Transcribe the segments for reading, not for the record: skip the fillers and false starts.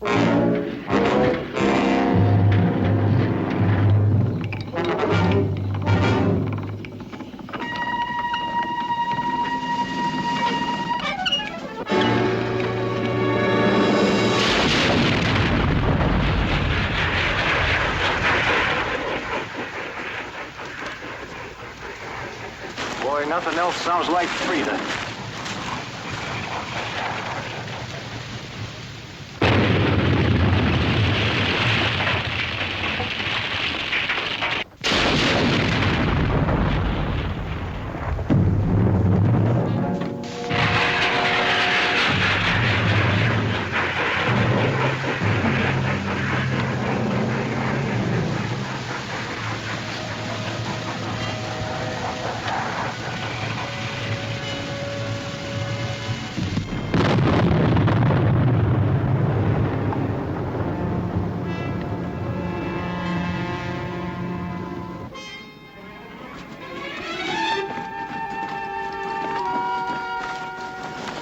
Boy, nothing else sounds like freedom.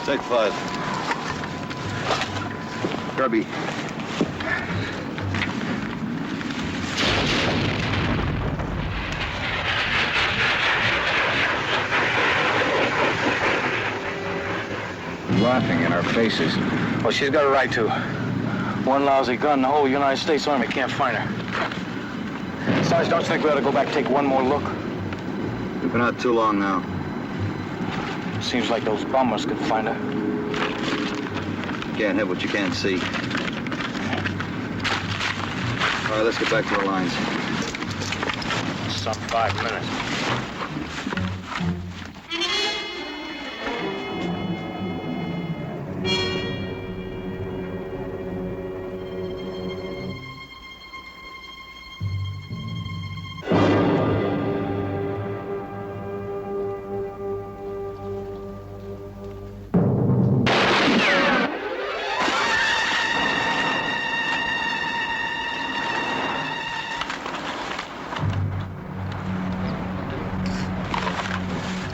Take 5. Kirby. Laughing in our faces. Well, she's got a right to. One lousy gun, the whole United States Army can't find her. Sarge, don't you think we ought to go back and take one more look? We've been out too long now. Seems like those bombers could find her. You can't hit what you can't see. All right, let's get back to our lines. Some 5 minutes.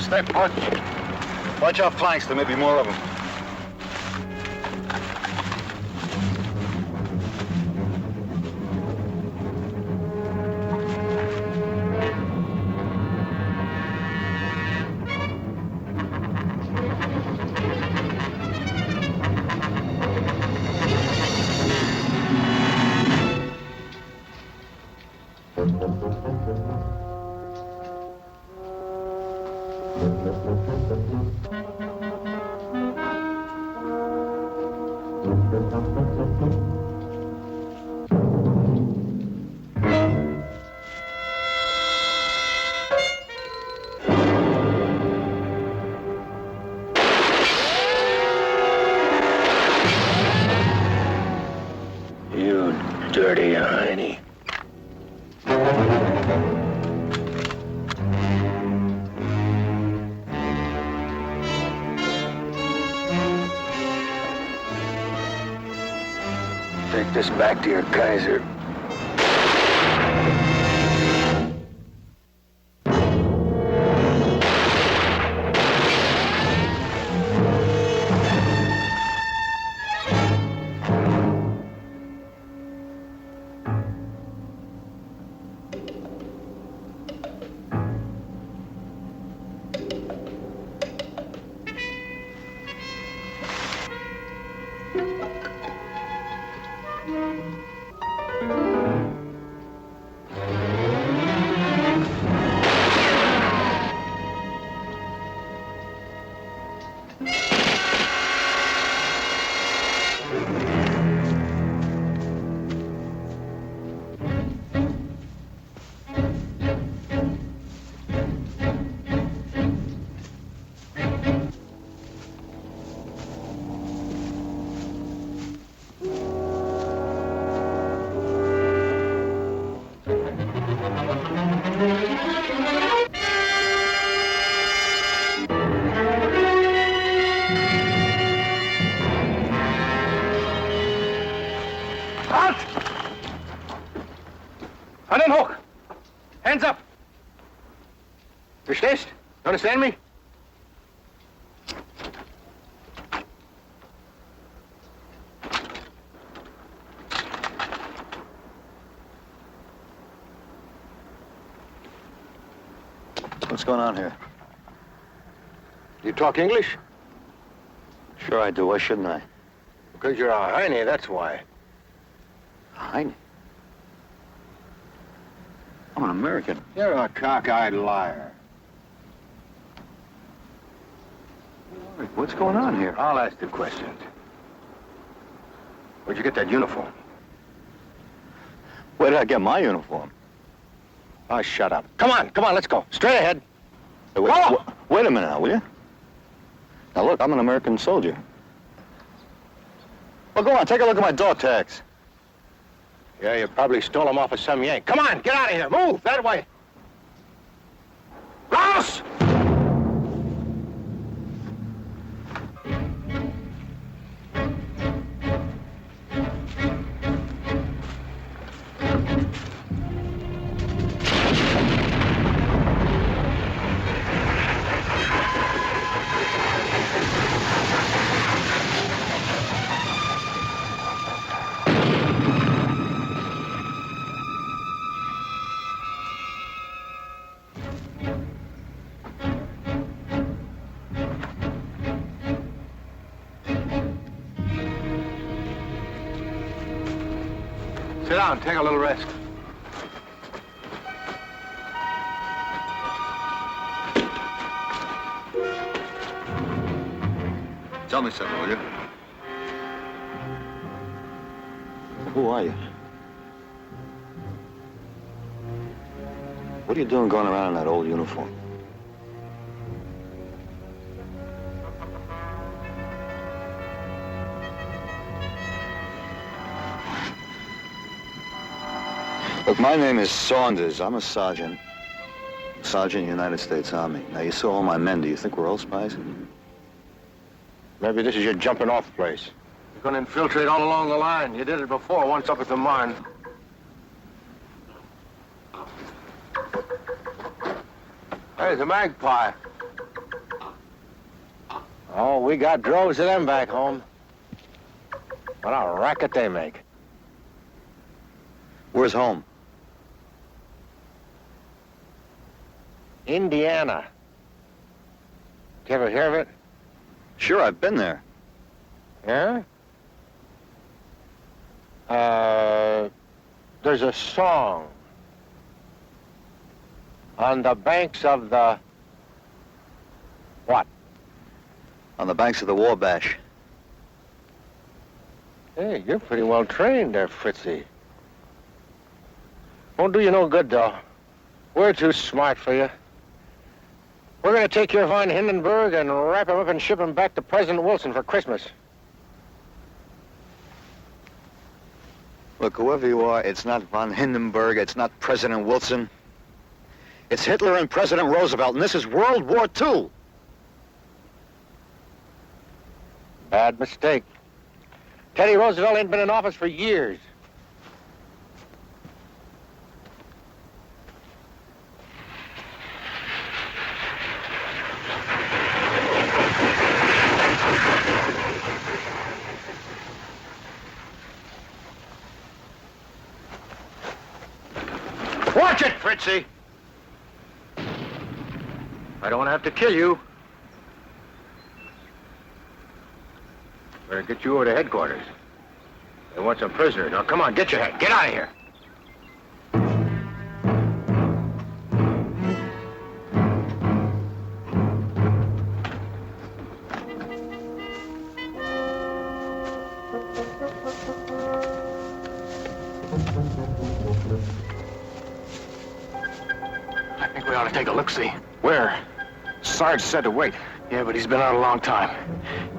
Stay put. Watch our flanks, there may be more of them. You dirty hiney. Take this back to your Kaiser. Hand den hoch. Hands up. Verstehst? You understand me? What's going on here? You talk English? Sure I do. Why shouldn't I? Because you're a Heine, that's why. Heine? I'm an American. You're a cockeyed liar. What's going on here? I'll ask the questions. Where'd you get that uniform? Where did I get my uniform? Oh, shut up. Come on, let's go. Straight ahead. Hey, wait a minute now, will you? Now, look, I'm an American soldier. Well, go on, take a look at my dog tags. Yeah, you probably stole them off of some Yank. Come on, get out of here. Move, that way. Rouse! Sit down, take a little rest. Tell me something, will you? Who are you? What are you doing going around in that old uniform? Look, my name is Saunders. I'm a sergeant. Sergeant, United States Army. Now, you saw all my men. Do you think we're all spies? Maybe this is your jumping off place. You're gonna infiltrate all along the line. You did it before, once up at the Marne. There's a magpie. Oh, we got droves of them back home. What a racket they make. Where's home? Indiana. Did you ever hear of it? Sure, I've been there. Yeah? There's a song. On the banks of the... What? On the banks of the Wabash. Hey, you're pretty well trained there, Fritzy. Won't do you no good, though. We're too smart for you. We're going to take your von Hindenburg and wrap him up and ship him back to President Wilson for Christmas. Look, whoever you are, it's not von Hindenburg, it's not President Wilson. It's Hitler and President Roosevelt, and this is World War II. Bad mistake. Teddy Roosevelt ain't been in office for years. Watch it, Fritzy! I don't want to have to kill you. Better get you over to headquarters. They want some prisoners. Now, come on, get your head. Get out of here. I think we ought to take a look-see. Where? Sarge said to wait. Yeah, but he's been out a long time.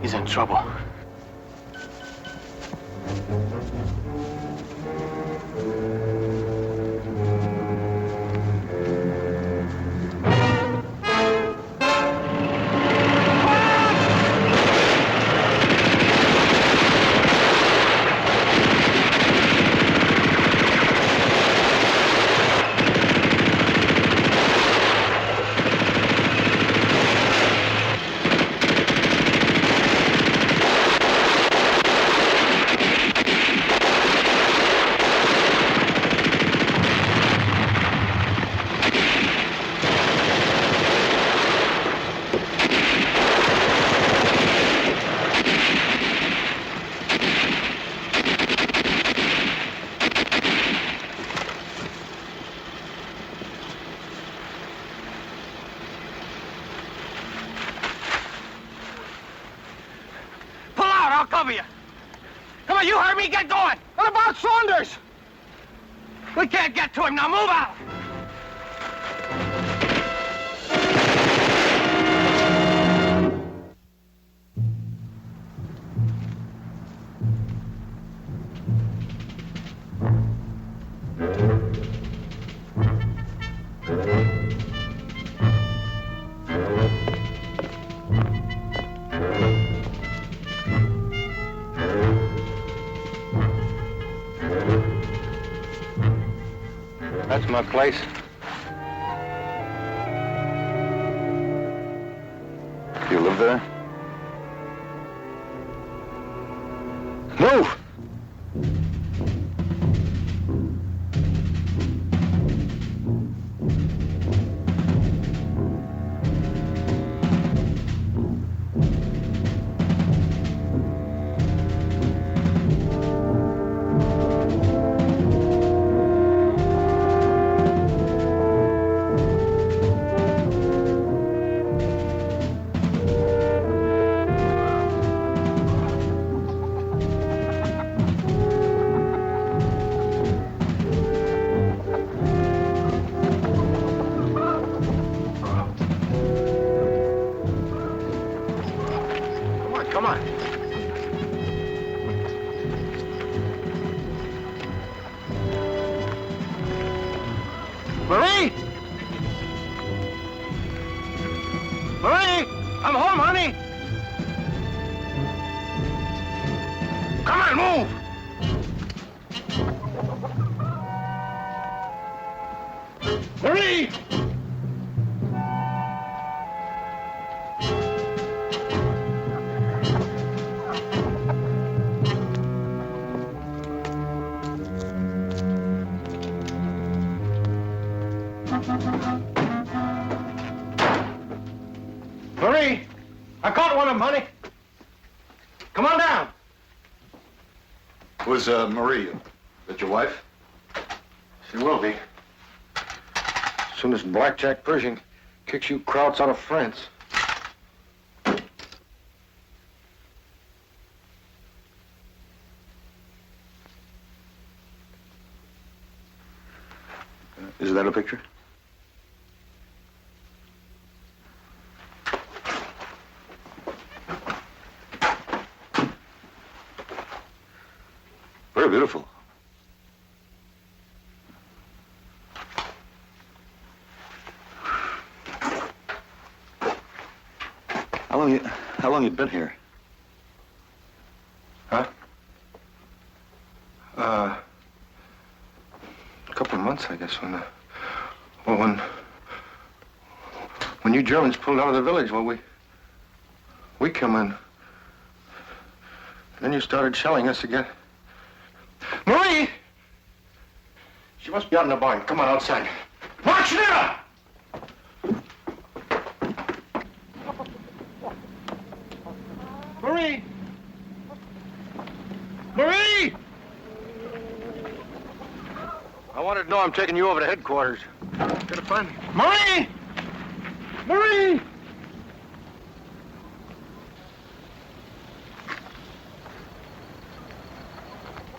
He's in trouble. of you. Come on, you heard me. Get going. What about Saunders? We can't get to him. Now move out. That's my place. You live there? Move! Come on. Marie! Marie! I'm home, honey! Come on, move! Marie! Marie! I caught one of them, honey. Come on down. Who's Marie? Is that your wife? She will be. As soon as Blackjack Pershing kicks you Krauts out of France. Is that a picture? Very beautiful. How long you been here? Huh? A couple of months, I guess, when you Germans pulled out of the village, well, we come in. Then you started shelling us again. Marie! She must be out in the barn. Come on outside. Watch there! Marie! Marie! I wanted to know I'm taking you over to headquarters. Gotta find me. Marie! Marie!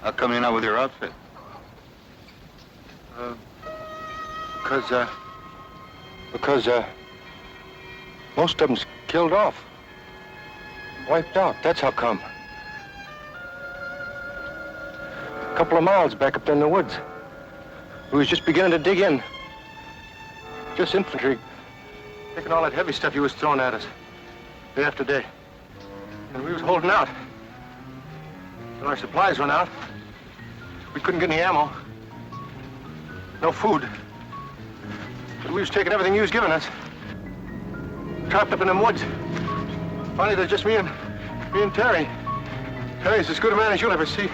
How come you're not with your outfit? Because most of them's killed off. Wiped out, that's how come. A couple of miles back up there in the woods. We was just beginning to dig in. Just infantry. Taking all that heavy stuff you was throwing at us. Day after day. And we was holding out. Till our supplies run out. We couldn't get any ammo. No food. But we was taking everything you was giving us. Trapped up in them woods. Finally, there's just me and Terry. Terry's as good a man as you'll ever see.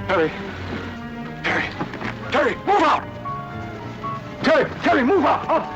Terry, move out! Terry, move out! Up!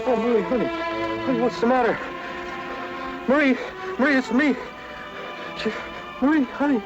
Oh, Marie, honey. Honey, what's the matter? Marie, Marie, it's me. Marie, honey.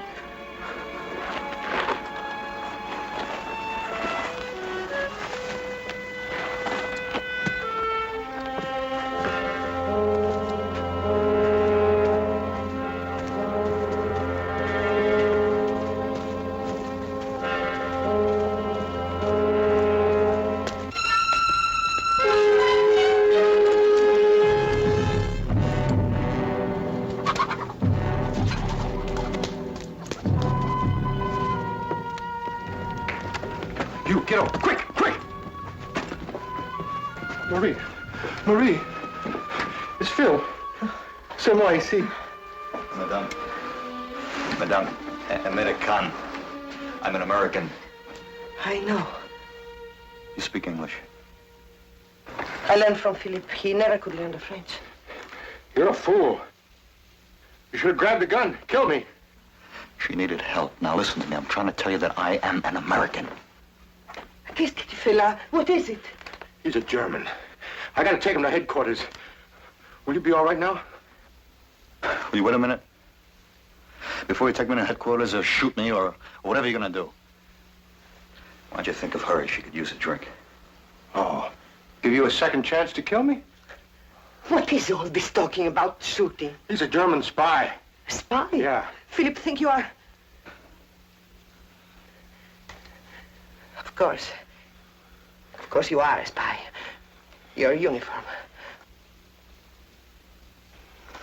You, get over. Quick, quick! Marie. Marie. It's Phil. C'est moi ici. Madame. Madame. American. I'm an American. I know. You speak English? I learned from Philippe. He never could learn the French. You're a fool. You should have grabbed the gun. Killed me. She needed help. Now listen to me. I'm trying to tell you that I am an American. Qu'est-ce que tu fais là? What is it? He's a German. I gotta take him to headquarters. Will you be all right now? Will you wait a minute? Before you take me to headquarters or shoot me or whatever you're gonna do. Why don't you think of her? She could use a drink. Oh, give you a second chance to kill me? What is all this talking about shooting? He's a German spy. A spy? Yeah. Philip, think you are... Of course. Of course you are a spy. Your uniform.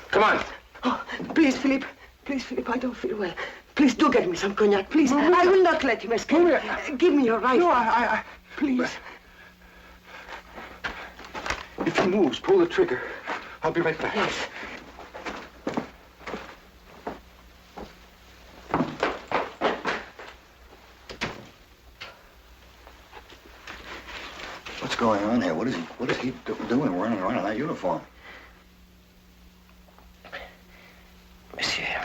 Come on. Oh, please, Philip. Please, Philip, I don't feel well. Please do get me some cognac, please. Maria. I will not let him escape. Maria. Give me your rifle. No, I... Please. If he moves, pull the trigger. I'll be right back. Yes. What's going on here? What is he doing running around in that uniform? Monsieur.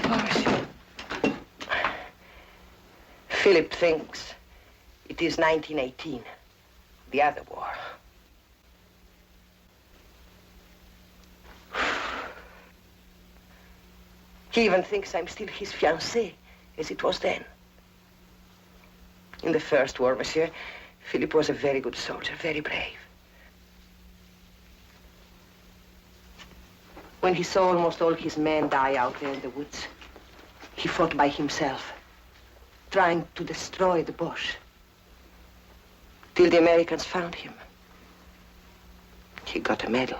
Oh, monsieur. Philip thinks it is 1918, the other war. He even thinks I'm still his fiancée, as it was then. In the First War, monsieur, Philip was a very good soldier, very brave. When he saw almost all his men die out there in the woods, he fought by himself, trying to destroy the Boche, till the Americans found him. He got a medal,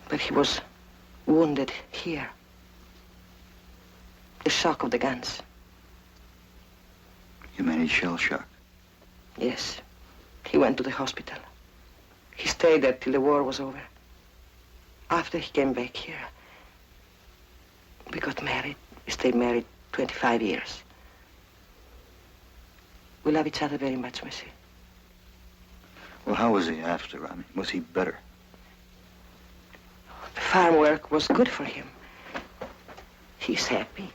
but he was wounded here. The shock of the guns. You mean he's shell shocked? Yes. He went to the hospital. He stayed there till the war was over. After he came back here, we got married. We stayed married 25 years. We love each other very much, monsieur. Well, how was he after? I mean, was he better? The farm work was good for him. He's happy.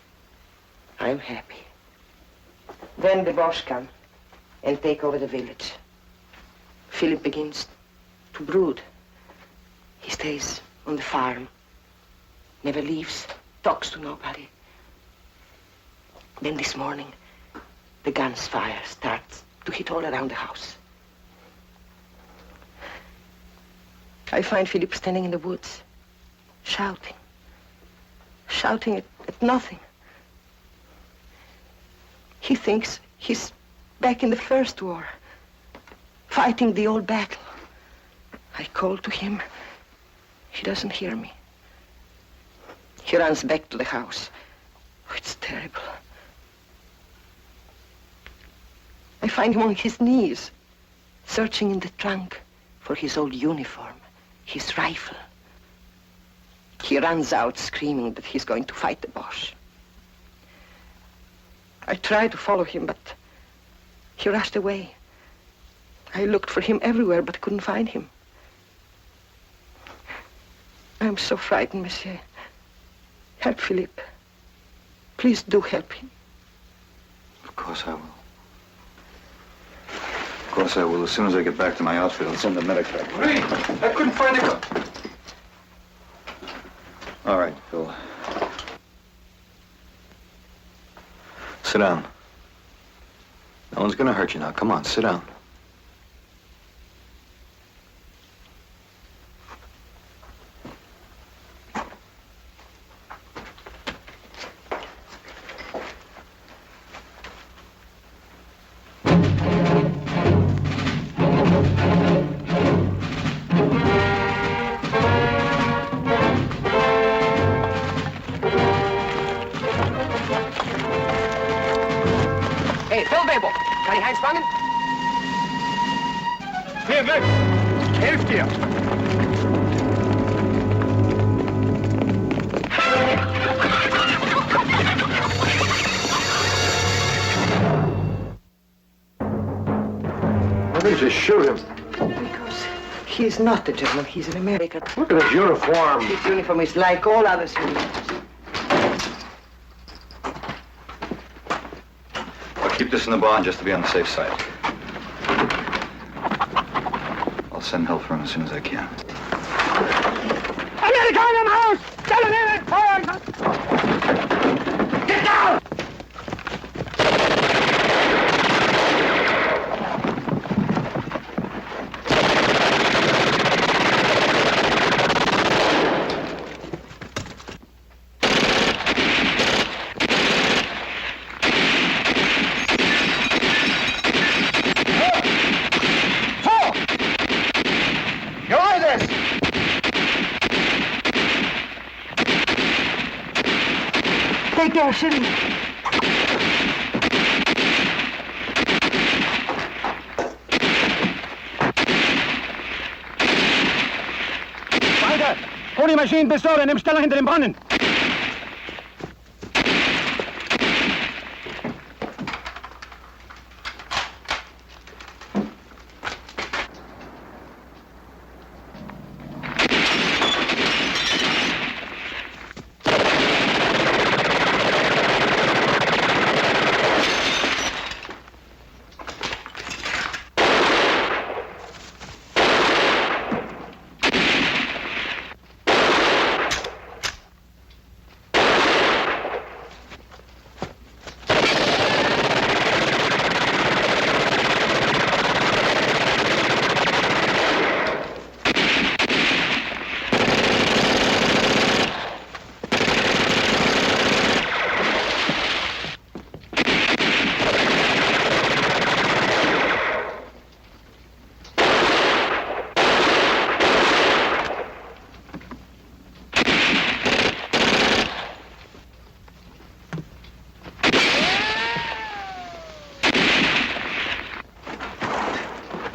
I'm happy. Then the Boche come and take over the village. Philip begins to brood. He stays on the farm, never leaves, talks to nobody. Then this morning, the gun's fire starts to hit all around the house. I find Philip standing in the woods, shouting at nothing. He thinks he's back in the First War, fighting the old battle. I call to him. He doesn't hear me. He runs back to the house. Oh, it's terrible. I find him on his knees, searching in the trunk for his old uniform, his rifle. He runs out screaming that he's going to fight the Boche. I tried to follow him, but he rushed away. I looked for him everywhere, but couldn't find him. I'm so frightened, monsieur. Help Philippe. Please do help him. Of course I will. course I will. As soon as I get back to my outfit, I'll send the medic back. Hey, I couldn't find the gun. All right, Phil. Sit down. No one's gonna hurt you now. Come on, sit down. Hey, Feld, kann ich Heinz fangen? Hier, Vic. Hilf dir. Why didn't you shoot him? Because he is not a German. He's an American. Look at his uniform. His uniform is like all others' uniforms. I'll keep this in the barn just to be on the safe side. I'll send help for him as soon as I can. Amerikaner im Haus! Stellen in Feuer! Get down! Take care, city. Weiter! Hol die Maschinenpistole, nimm Stellung hinter dem Brunnen!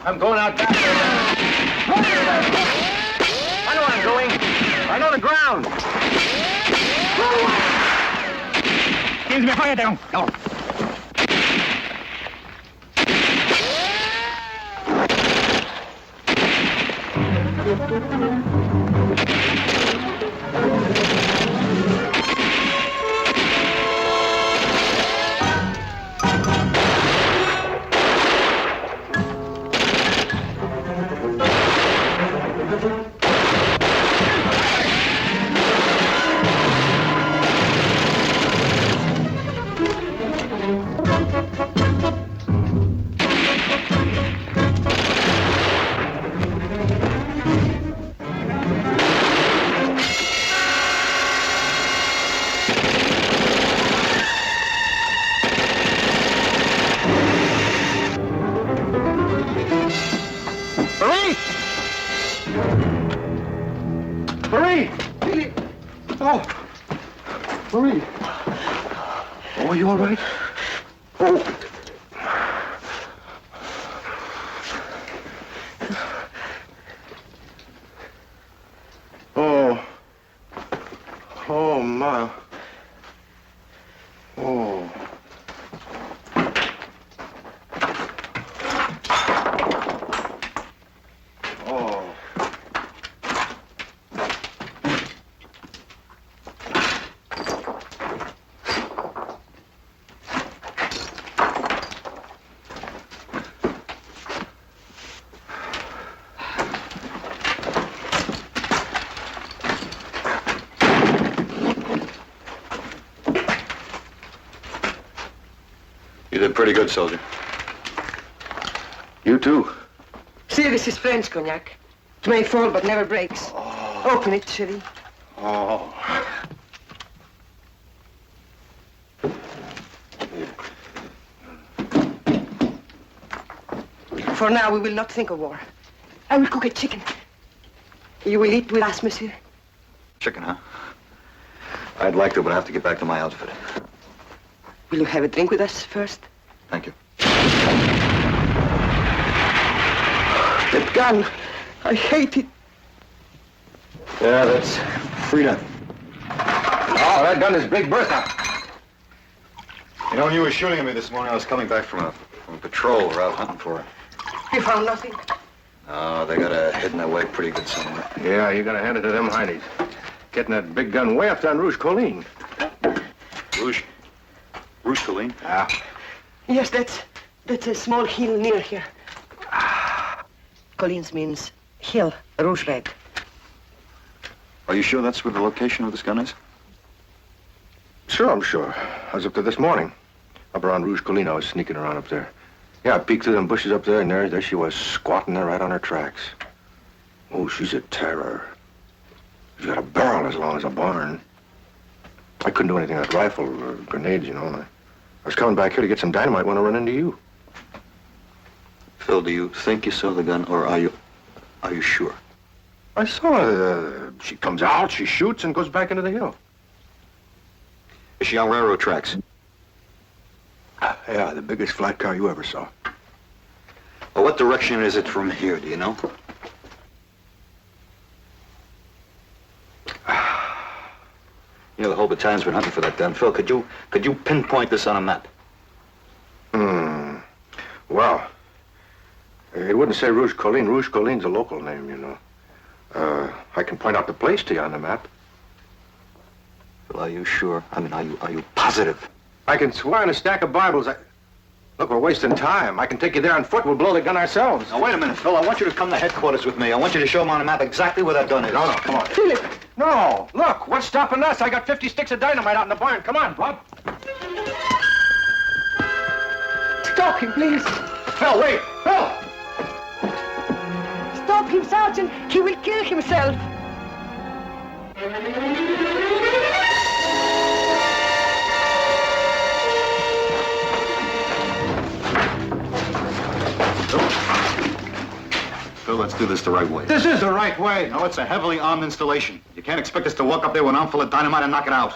I'm going out back there. I know where I'm going. I know the ground. Geben Sie mir Feuerdeckung. No. Marie! Oh, Marie. Oh, are you all right? Oh. Oh. Oh, my. Oh. Oh. pretty good, soldier. You too. See, this is French cognac. It may fall, but never breaks. Oh. Open it, chérie. Oh. For now, we will not think of war. I will cook a chicken. You will eat with us, monsieur. Chicken, huh? I'd like to, but I have to get back to my outfit. Will you have a drink with us first? Thank you. That gun. I hate it. Yeah, that's Frida. Oh, that gun is Big Bertha. You know, when you were shooting at me this morning, I was coming back from a patrol. We're out hunting for her. You found nothing? Oh, they got her hidden away pretty good somewhere. Yeah, you gotta hand it to them Heinies. Getting that big gun way up on Rouge Colline. Rouge Colline? Ah. Yes, that's a small hill near here. Collines means hill, Rouge Red. Are you sure that's where the location of this gun is? Sure, I'm sure. I was up there this morning. Up around Rouge Colline, I was sneaking around up there. Yeah, I peeked through them bushes up there, and there she was, squatting there right on her tracks. Oh, she's a terror. She's got a barrel as long as a barn. I couldn't do anything with that rifle or grenades, you know. I was coming back here to get some dynamite when I run into you. Phil, do you think you saw the gun, or are you sure? I saw her. She comes out, she shoots, and goes back into the hill. Is she on railroad tracks? Yeah, the biggest flat car you ever saw. Well, what direction is it from here, do you know? You know, the whole battalion's been hunting for that gun. Phil, could you pinpoint this on a map? Well, it wouldn't say Rouge Colline. Rouge Colline's a local name, you know. I can point out the place to you on the map. Well, are you sure? I mean, are you positive? I can swear on a stack of Bibles. Look, we're wasting time. I can take you there on foot. We'll blow the gun ourselves. Now, wait a minute, Phil. I want you to come to headquarters with me. I want you to show them on a map exactly where that gun is. No, come on. Philip! No, look, what's stopping us? I got 50 sticks of dynamite out in the barn. Come on, Bob. Stop him, please. Phil, wait. Phil! Stop him, Sergeant. He will kill himself. Phil, let's do this the right way. This is the right way. No, it's a heavily armed installation. You can't expect us to walk up there with an armful of dynamite and knock it out.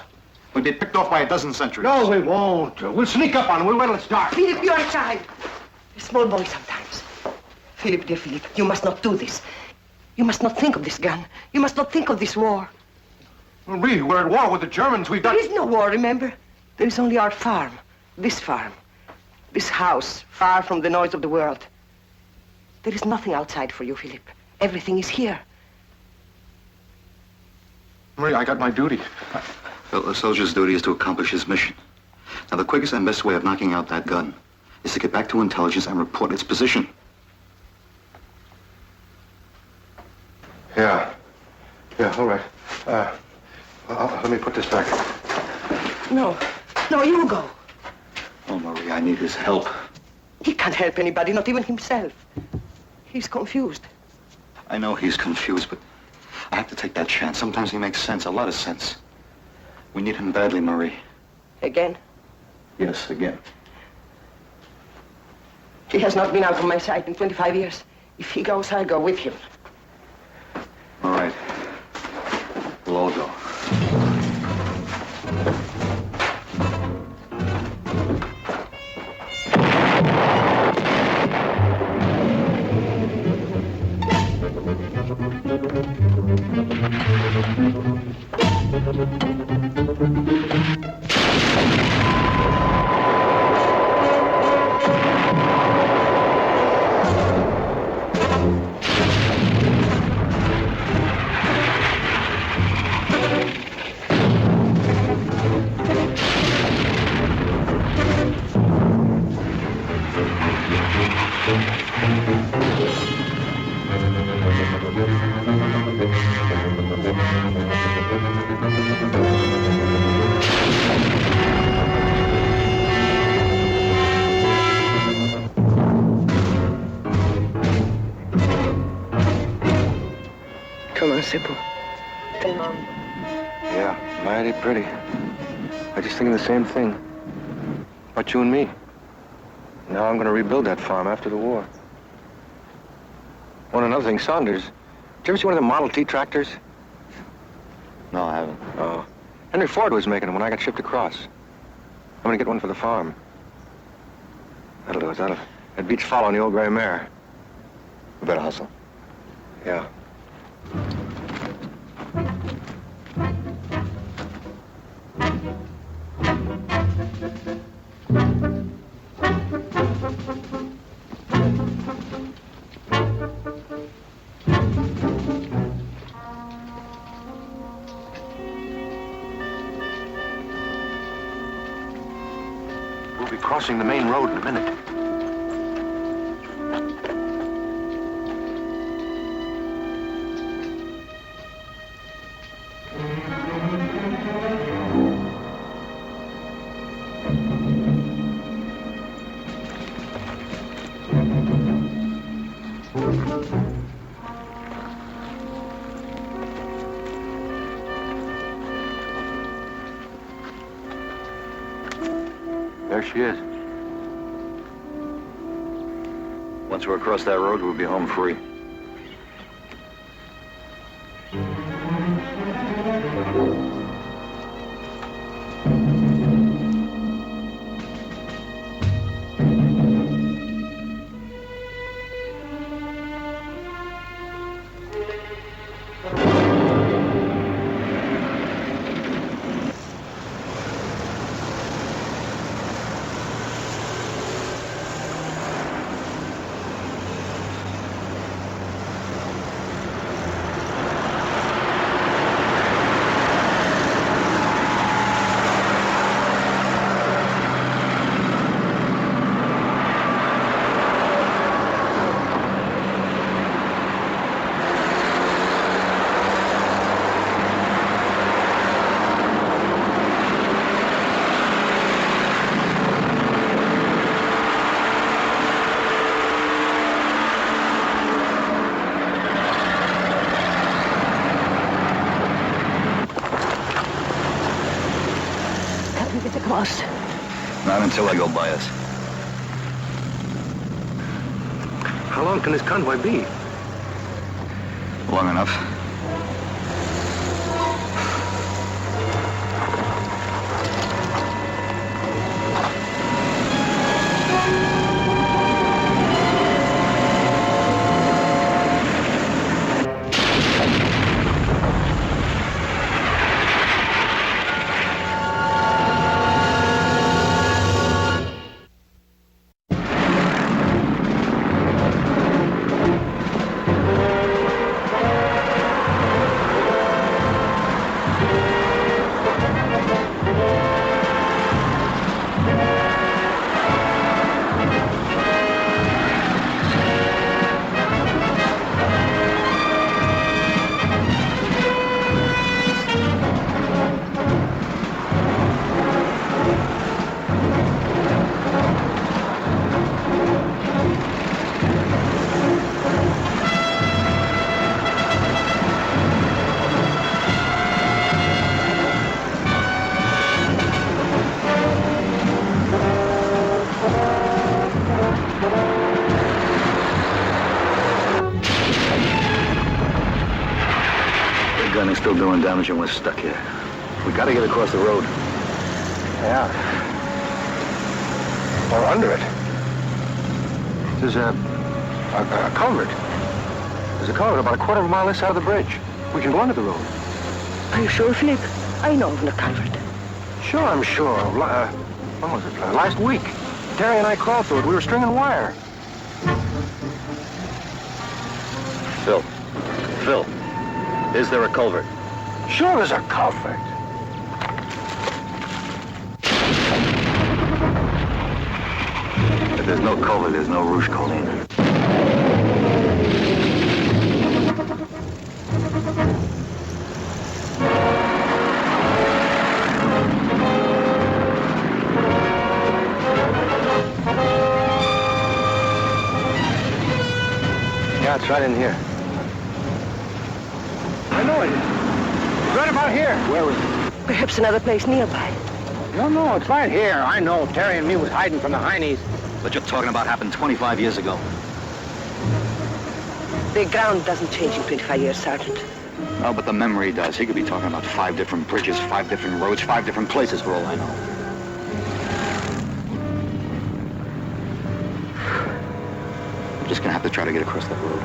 We'd be picked off by a dozen sentries. No, we won't. We'll sneak up on him. We'll wait till it's dark. Philip, you're a child. A small boy sometimes. Philip, dear Philip, you must not do this. You must not think of this gun. You must not think of this war. Well, really, we're at war with the Germans. We've got... There is no war, remember? There is only our farm. This house, far from the noise of the world. There is nothing outside for you, Philip. Everything is here. Marie, I got my duty. Phil, a soldier's duty is to accomplish his mission. Now, the quickest and best way of knocking out that gun is to get back to intelligence and report its position. Yeah, all right. Let me put this back. No, you go. Oh, Marie, I need his help. He can't help anybody, not even himself. He's confused. I know he's confused, but I have to take that chance. Sometimes he makes sense, a lot of sense. We need him badly, Marie. Again? Yes, again. He has not been out of my sight in 25 years. If he goes, I'll go with him. All right. We'll all go. Comment c'est beau. Tellement. Yeah, mighty pretty. I just thinking the same thing. About you and me. Now I'm going to rebuild that farm after the war. One another thing, Saunders. Did you ever see one of the Model T tractors? No, I haven't. Oh. Henry Ford was making them when I got shipped across. I'm going to get one for the farm. That'll do it. It beats following the old gray mare. We better hustle. Yeah. We'll be crossing the main road in a minute. There she is. Once we're across that road, we'll be home free. Not until I go by us. How long can this convoy be? Long enough. Gunny's still doing damage and we're stuck here. We gotta get across the road. Yeah. Or under it. There's a culvert. There's a culvert about a quarter of a mile this side of the bridge. We can go under the road. Are you sure, Philip? I know of the culvert. Sure, I'm sure. When was it? Last week. Terry and I crawled through it. We were stringing wire. Phil, is there a culvert? Sure there's a culvert. If there's no culvert, there's no Rouge Colline. Yeah, it's right in here. I know it is. It's right about here. Where is it? Perhaps another place nearby. No, it's right here. I know. Terry and me was hiding from the Heinies. But you're talking about happened 25 years ago. The ground doesn't change in 25 years, Sergeant. No, but the memory does. He could be talking about 5 different bridges, 5 different roads, 5 different places for all I know. I'm just gonna have to try to get across that road.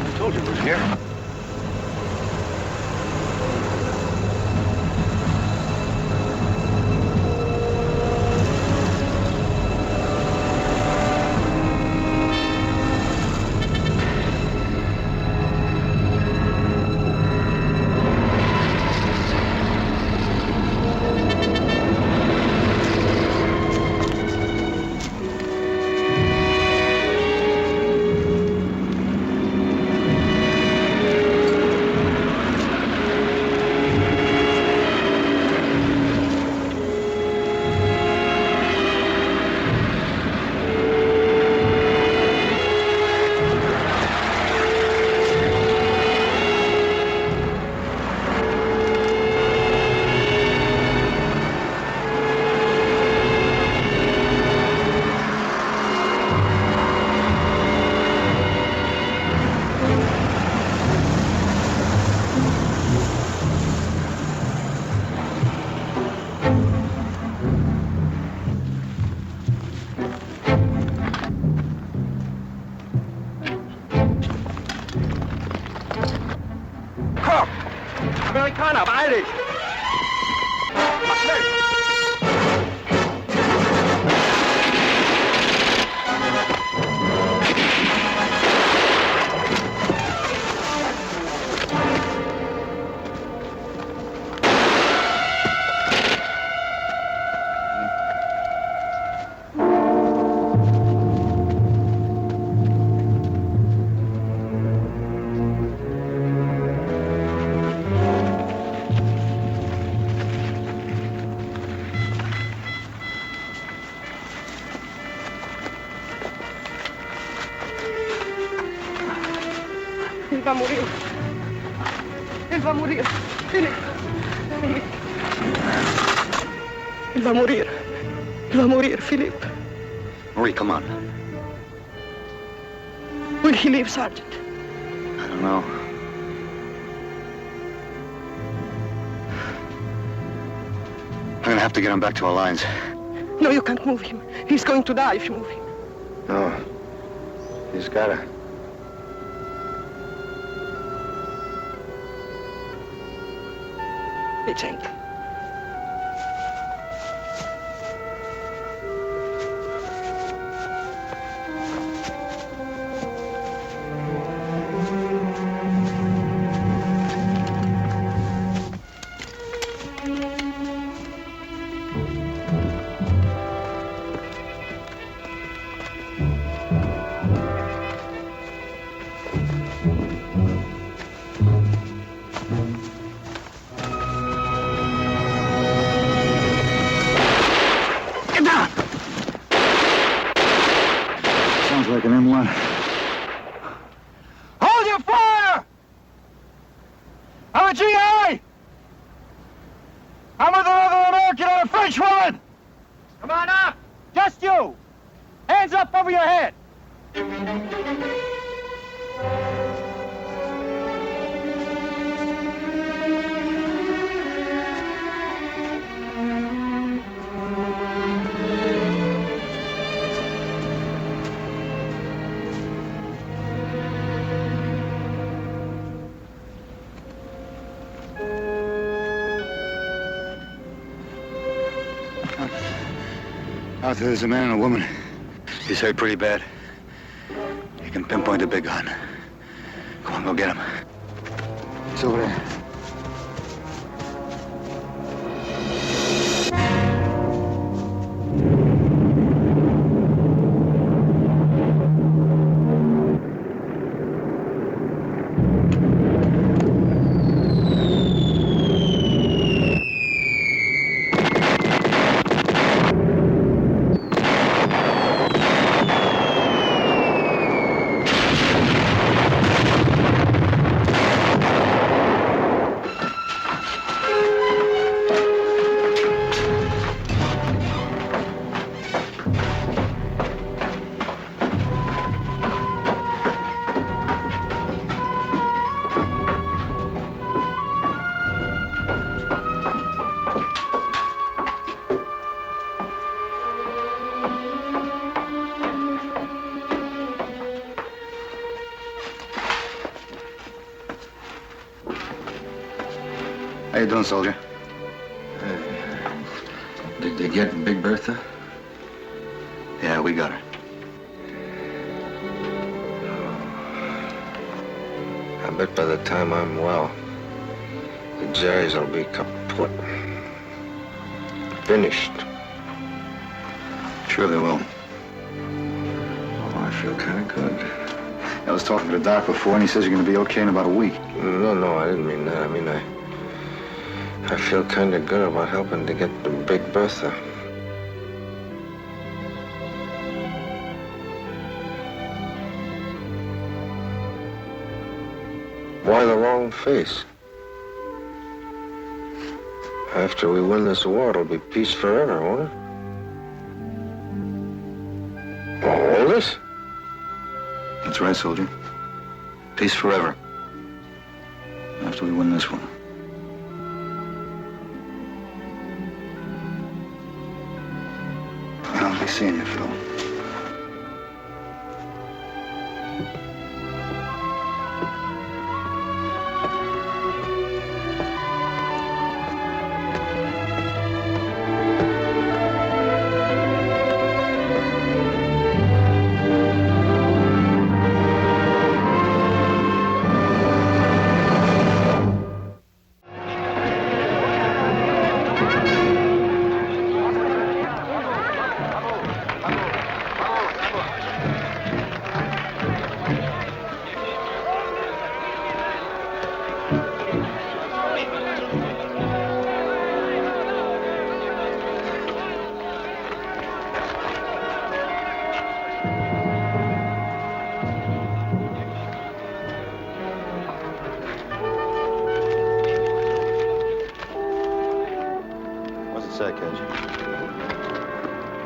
I told you it was here. Amerikaner, beeil dich! Mach schnell! Él va a morir. Él va a morir. Philip. Philip. Él va a morir. Él va a morir, Philip. Marie, come on. Will he live, Sergeant? I don't know. I'm gonna have to get him back to our lines. No, you can't move him. He's going to die if you move him. No. He's gotta. Be gentle. Like an M1. Hold your fire! I'm a GI! I'm with another American and a French woman! Come on up! Just you! Hands up over your head! Out there, there's a man and a woman. He's hurt pretty bad. He can pinpoint a big gun. Come on, go get him. He's over there. How you doing, soldier? Did they get Big Bertha? Yeah, we got her. I bet by the time I'm well, the Jerry's will be kaput. Finished. Sure they will. Oh, I feel kind of good. I was talking to the doc before, and he says you're going to be okay in about a week. No, I didn't mean that. I mean, I feel kind of good about helping to get the Big Bertha. Why the long face? After we win this war, it'll be peace forever, won't it? All this? That's right, soldier. Peace forever. After we win this one. I'll be seeing you, Phil.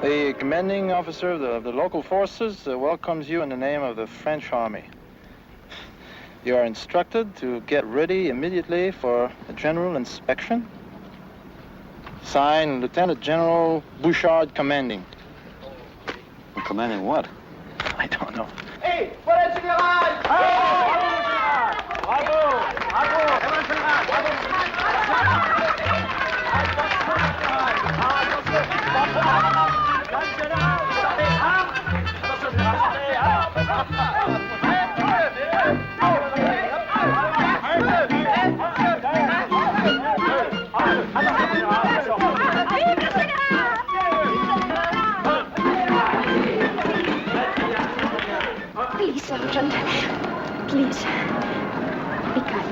The commanding officer of the local forces welcomes you in the name of the French Army. You are instructed to get ready immediately for a general inspection. Signed, Lieutenant General Bouchard, commanding. Commanding what? I don't know. Hey, pour le général! Bravo! Please, Sergeant. Please. Be kind.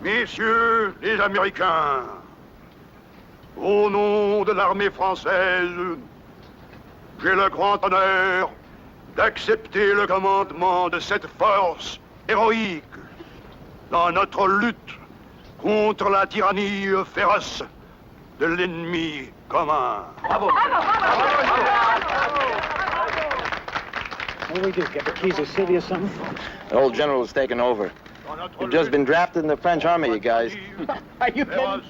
Messieurs les Américains, au nom de l'armée française, j'ai le grand honneur d'accepter le commandement de cette force héroïque dans notre lutte contre la tyrannie féroce de l'ennemi commun. Bravo! What do we do? Get the keys of city or something? The old general's taken over. You've just been drafted in the French army, you guys. Are you kidding?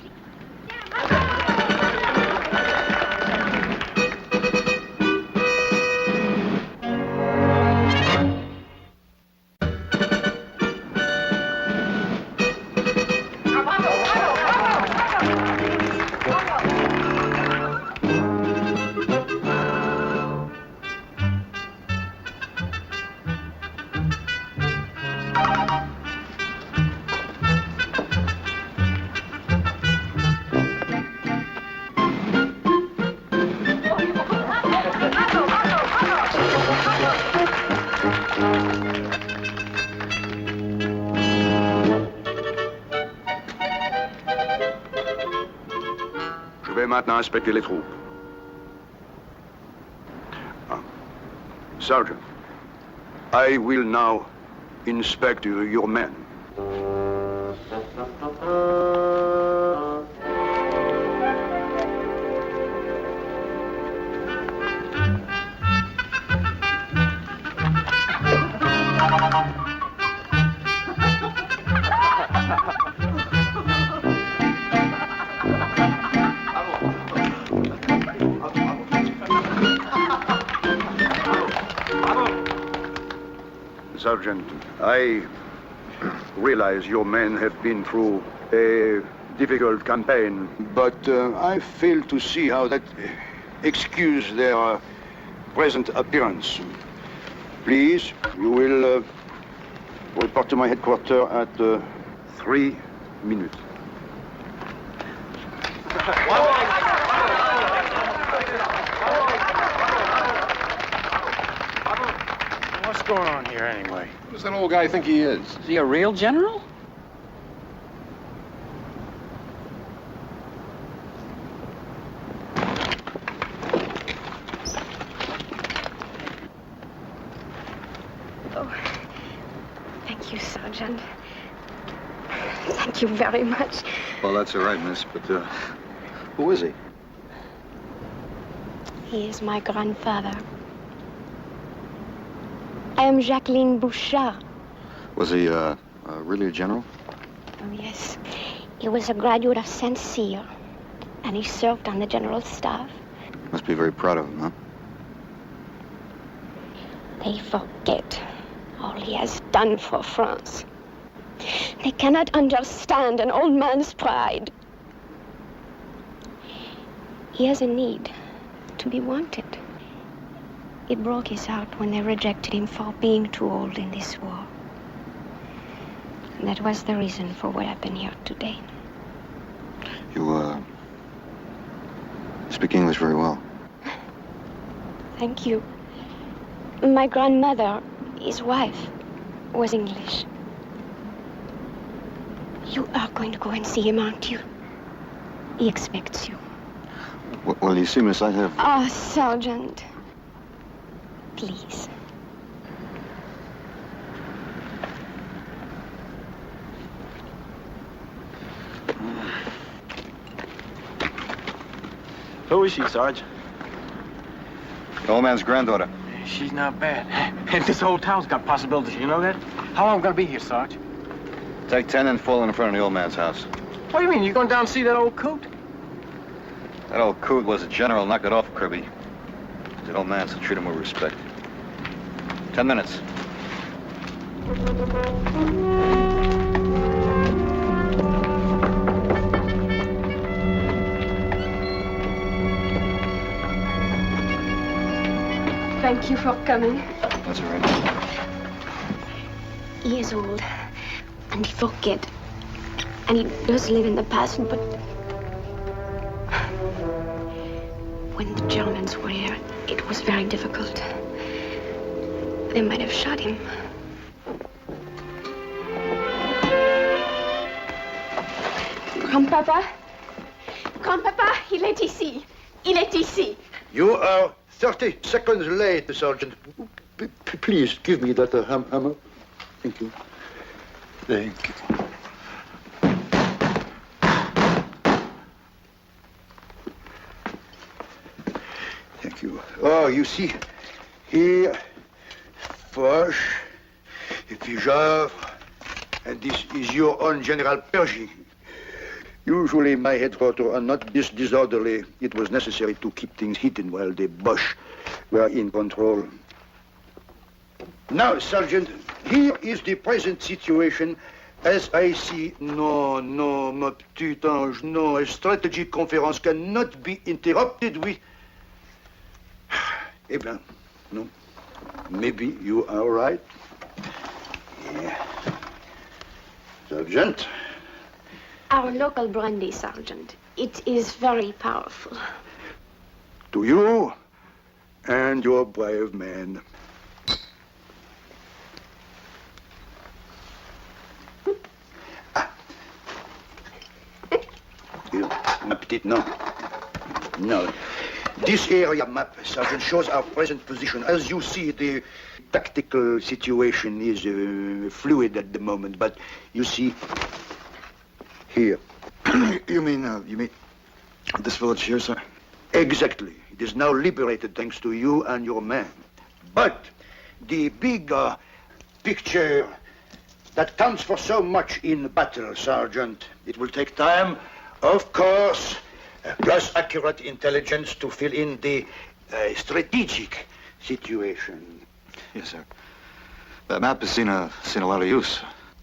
Je vais maintenant inspecter les troupes. Sergeant, I will now inspect your men. Sergeant. I realize your men have been through a difficult campaign, but I fail to see how that excuse their present appearance. Please, you will report to my headquarters at 3 minutes. What's going on here anyway? Who does that old guy think he is? Is he a real general? Oh, thank you, Sergeant. Thank you very much. Well, that's all right, miss, but who is he? He is my grandfather. I am Jacqueline Bouchard. Was he really a general? Oh, yes. He was a graduate of Saint Cyr, and he served on the general staff. Must be very proud of him, huh? They forget all he has done for France. They cannot understand an old man's pride. He has a need to be wanted. It broke his heart when they rejected him for being too old in this war. And that was the reason for what happened here today. You, speak English very well. Thank you. My grandmother, his wife, was English. You are going to go and see him, aren't you? He expects you. Well, you see, miss, I have... Oh, Sergeant. Please. Who is she, Sarge? The old man's granddaughter. She's not bad. And this whole town's got possibilities, you know that? How long gonna be here, Sarge? Take 10 and fall in front of the old man's house. What do you mean? You going down and see that old coot? That old coot was a general. Knock it off, Kirby. He's an old man, so treat him with respect. 10 minutes. Thank you for coming. That's all right. He is old, and he forget. And he does live in the past, but when the Germans were here, it was very difficult. They might have shot him. Grandpapa? Grandpapa, il est ici. Il est ici. You are 30 seconds late, Sergeant. Please give me that hammer. Thank you. Thank you. Thank you. Oh, you see, here, Foch, Fijard, and this is your own General Pershing. Usually my headquarters are not this disorderly. It was necessary to keep things hidden while the Boche were in control. Now, Sergeant, here is the present situation as I see. No, ma petite ange, no. A strategic conference cannot be interrupted with... Eh bien, no. Maybe you are right. Yeah. Sergeant? Our local brandy, Sergeant. It is very powerful. To you and your brave men. Ma petite, no. No. This area map, Sergeant, shows our present position. As you see, the tactical situation is fluid at the moment, but you see, here. You mean this village here, sir? Exactly. It is now liberated thanks to you and your men. But the big picture that counts for so much in battle, Sergeant, it will take time, of course, plus accurate intelligence to fill in the strategic situation. Yes, sir. That map has seen a lot of use.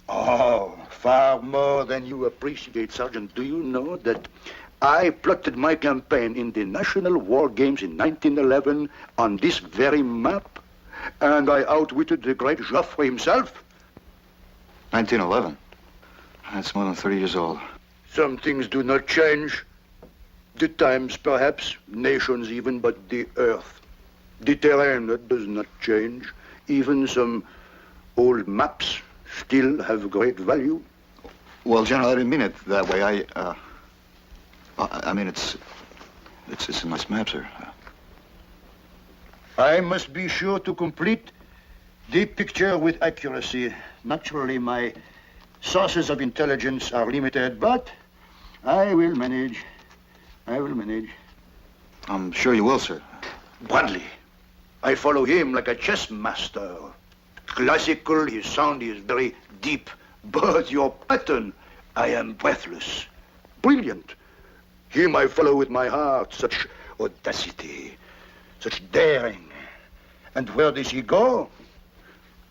Oh, far more than you appreciate, Sergeant. Do you know that I plotted my campaign in the National War Games in 1911 on this very map? And I outwitted the great Joffre himself. 1911. That's more than 30 years old. Some things do not change. The times, perhaps, nations even, but the earth. The terrain, that does not change. Even some old maps still have great value. Well, General, I didn't mean it that way. I mean, it's a nice map, sir. I must be sure to complete the picture with accuracy. Naturally, my sources of intelligence are limited, but I will manage. I will manage. I'm sure you will, sir. Bradley. I follow him like a chess master. Classical, his sound is very deep, but your pattern, I am breathless. Brilliant. Him I follow with my heart, such audacity, such daring. And where does he go?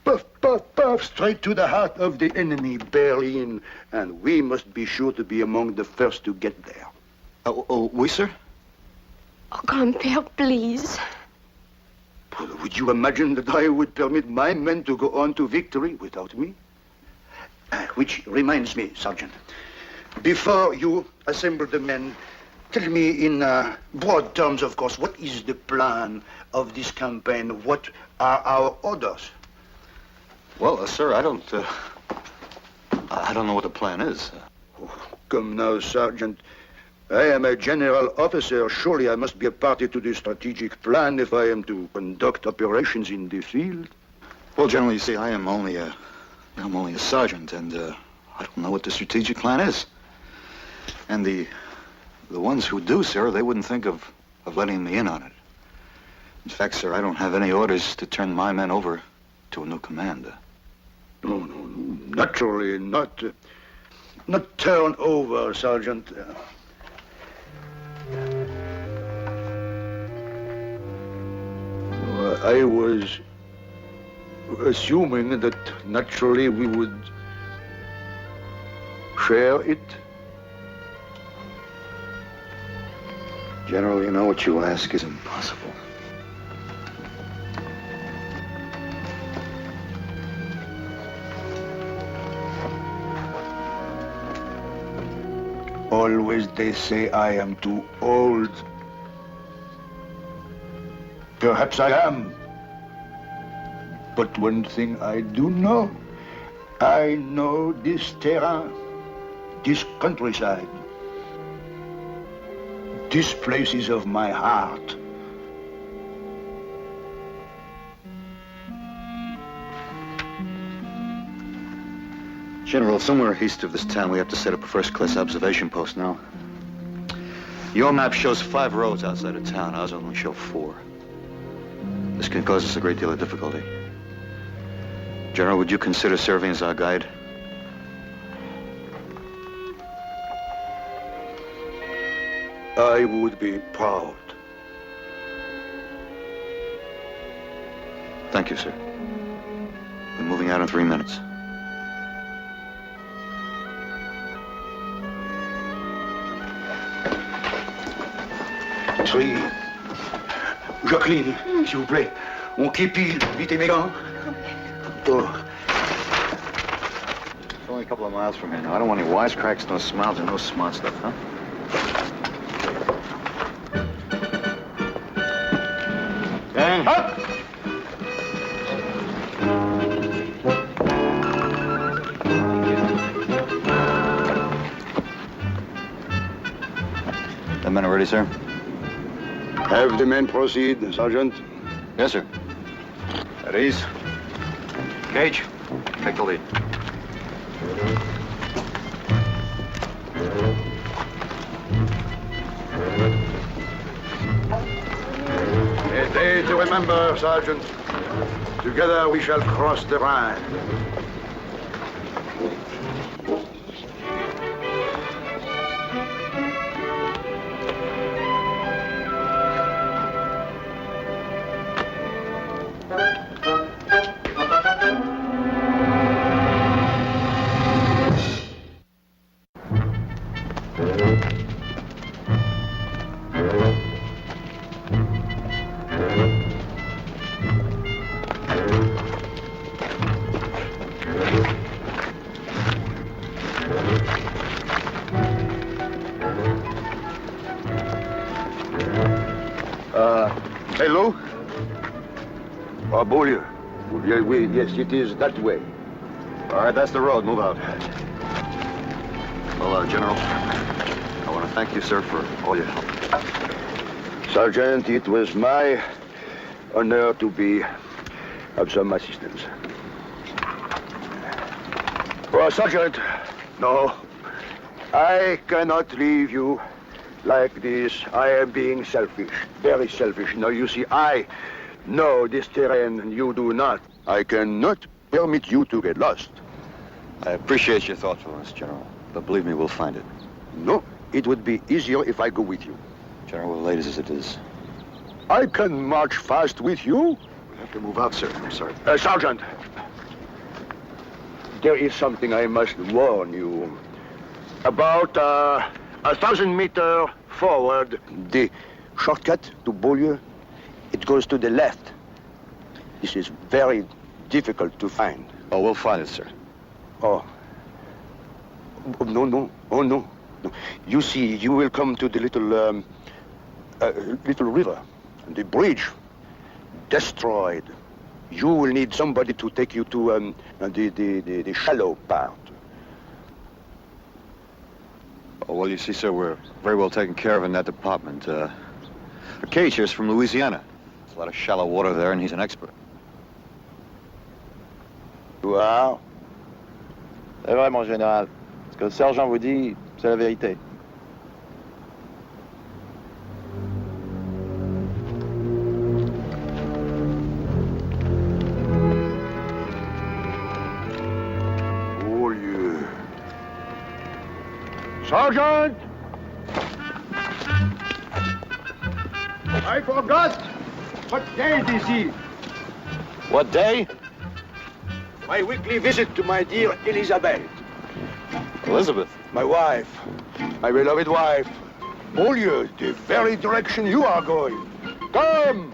Puff, puff, puff, straight to the heart of the enemy, Berlin. And we must be sure to be among the first to get there. We, sir? Oh, Grandpère, please. Would you imagine that I would permit my men to go on to victory without me? Which reminds me, Sergeant, before you assemble the men, tell me in broad terms, of course, what is the plan of this campaign? What are our orders? Well, sir, I don't know what the plan is. Oh, come now, Sergeant. I am a general officer. Surely I must be a party to the strategic plan if I am to conduct operations in the field. Well, General, you see, I'm only a sergeant, and I don't know what the strategic plan is. And the ones who do, sir, they wouldn't think of letting me in on it. In fact, sir, I don't have any orders to turn my men over to a new command. No, naturally not. Not turn over, Sergeant. I was assuming that naturally we would share it. General, you know what you ask is impossible. Always they say I am too old. Perhaps I am. But one thing I do know, I know this terrain, this countryside. This place is of my heart. General, somewhere east of this town, we have to set up a first-class observation post now. Your map shows 5 roads outside of town. Ours only show 4. This can cause us a great deal of difficulty. General, would you consider serving as our guide? I would be proud. Thank you, sir. We're moving out in 3 minutes. Three. Jacqueline, s'il vous plaît. On képile, vite et mégan. Oh. It's only a couple of miles from here now. I don't want any wisecracks, no smiles, and no smart stuff, huh? Gang, up! The men are ready, sir? Have the men proceed, Sergeant. Yes, sir. At ease. Gage, take the lead. A day to remember, Sergeant. Together we shall cross the Rhine. Hey, Lou? Oh, Beaulieu. Yes, it is that way. All right, that's the road. Move out. Well, General, I want to thank you, sir, for all your help. Sergeant, it was my honor to be of some assistance. Oh, Sergeant, no. I cannot leave you like this. I am being selfish, very selfish. Now, you see, I know this terrain, and you do not. I cannot permit you to get lost. I appreciate your thoughtfulness, General, but believe me, we'll find it. No, it would be easier if I go with you. General, we're late as it is. I can march fast with you. We have to move out, sir. I'm sorry. Sergeant, there is something I must warn you. About 1,000 meters forward, the shortcut to Beaulieu, it goes to the left. This is very difficult to find. Oh, we'll find it, sir. Oh. No. Oh, no. You see, you will come to the little river. And the bridge, destroyed. You will need somebody to take you to the shallow part. Oh, well, you see, sir, we're very well taken care of in that department. Cage here's from Louisiana. There's a lot of shallow water there, and he's an expert. Wow. C'est vrai, mon général. Ce que le sergent vous dit, c'est la vérité. Beaulieu. Sergeant! I forgot. What day is it? What day? My weekly visit to my dear Elizabeth. Elizabeth. My wife. My beloved wife. Beaulieu, the very direction you are going. Come!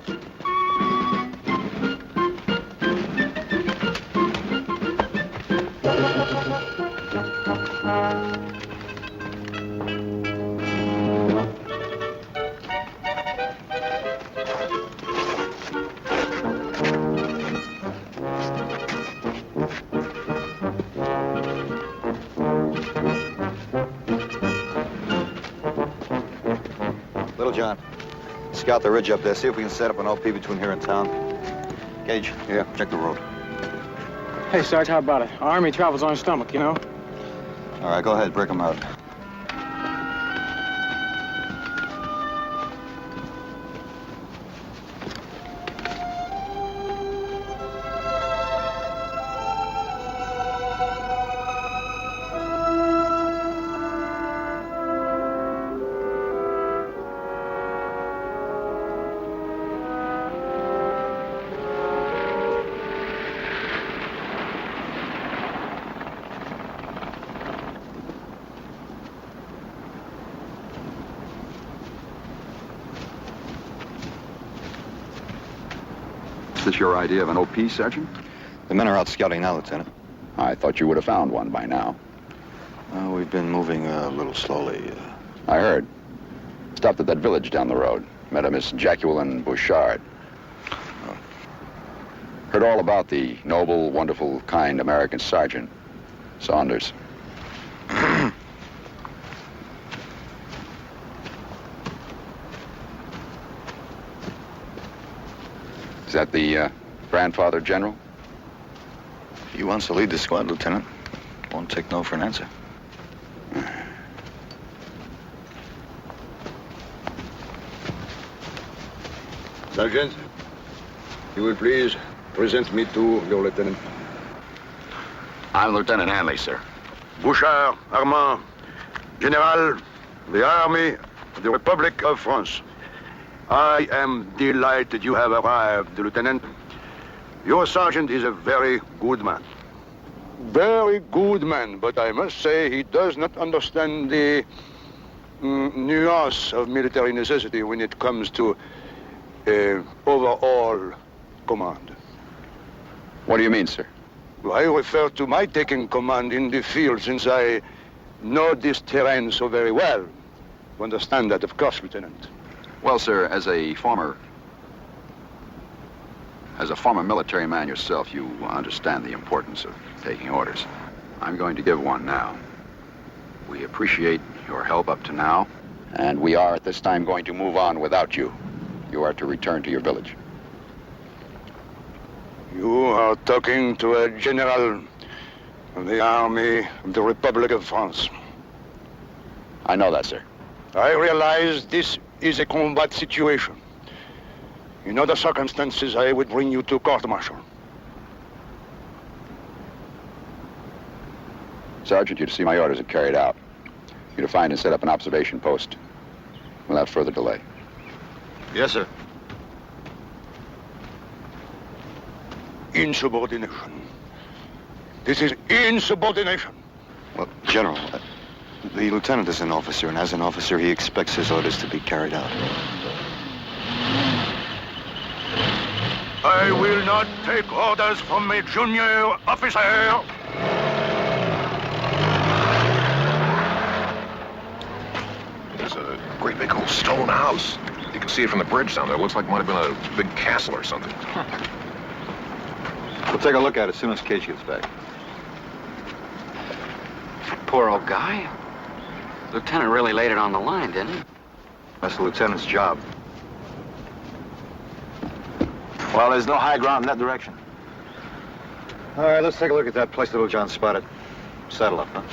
John, scout the ridge up there. See if we can set up an OP between here and town. Gage, yeah, check the road. Hey, Sarge, how about it? Our army travels on its stomach, you know? All right, go ahead, break them out. Is this your idea of an OP, Sergeant? The men are out scouting now, Lieutenant. I thought you would have found one by now. We've been moving a little slowly. I heard. Stopped at that village down the road. Met a Miss Jacqueline Bouchard. Heard all about the noble, wonderful, kind American sergeant, Saunders. Is that the grandfather general? He wants to lead the squad, Lieutenant. Won't take no for an answer. Sergeant, you will please present me to your lieutenant. I'm Lieutenant Hanley, sir. Bouchard, Armand, General, the Army of the Republic of France. I am delighted you have arrived, Lieutenant. Your sergeant is a very good man. Very good man, but I must say he does not understand the nuance of military necessity when it comes to overall command. What do you mean, sir? I refer to my taking command in the field, since I know this terrain so very well. You understand that, of course, Lieutenant. Well, sir, as a former military man yourself, you understand the importance of taking orders. I'm going to give one now. We appreciate your help up to now, and we are at this time going to move on without you. You are to return to your village. You are talking to a general of the Army of the Republic of France. I know that, sir. I realize this is a combat situation. In other circumstances, I would bring you to court-martial. Sergeant, you're to see my orders are carried out. You're to find and set up an observation post without further delay. Yes, sir. Insubordination. This is insubordination. Well, General, the lieutenant is an officer, and as an officer, he expects his orders to be carried out. I will not take orders from a junior officer. There's a great big old stone house. You can see it from the bridge down there. It looks like it might have been a big castle or something. We'll take a look at it as soon as Cage gets back. Poor old guy. Lieutenant really laid it on the line, didn't he? That's the lieutenant's job. Well, there's no high ground in that direction. All right, let's take a look at that place Little John spotted. Saddle up, huh?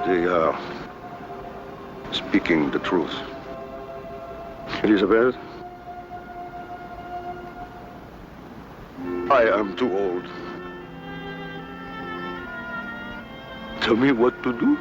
They are speaking the truth. Elizabeth, I am too old. Tell me what to do.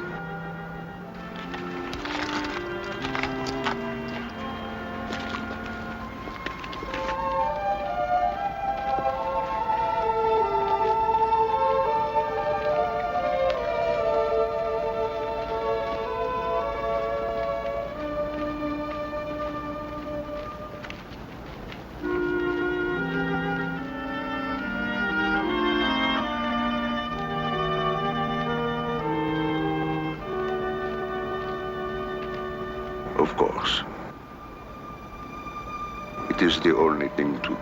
Of course. It is the only thing to do.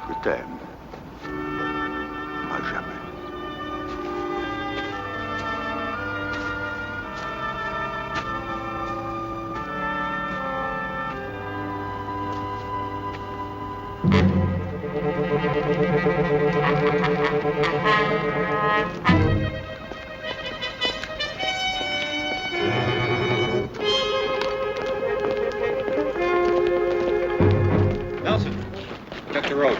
Je t'aime. À jamais. Nelson, check the road.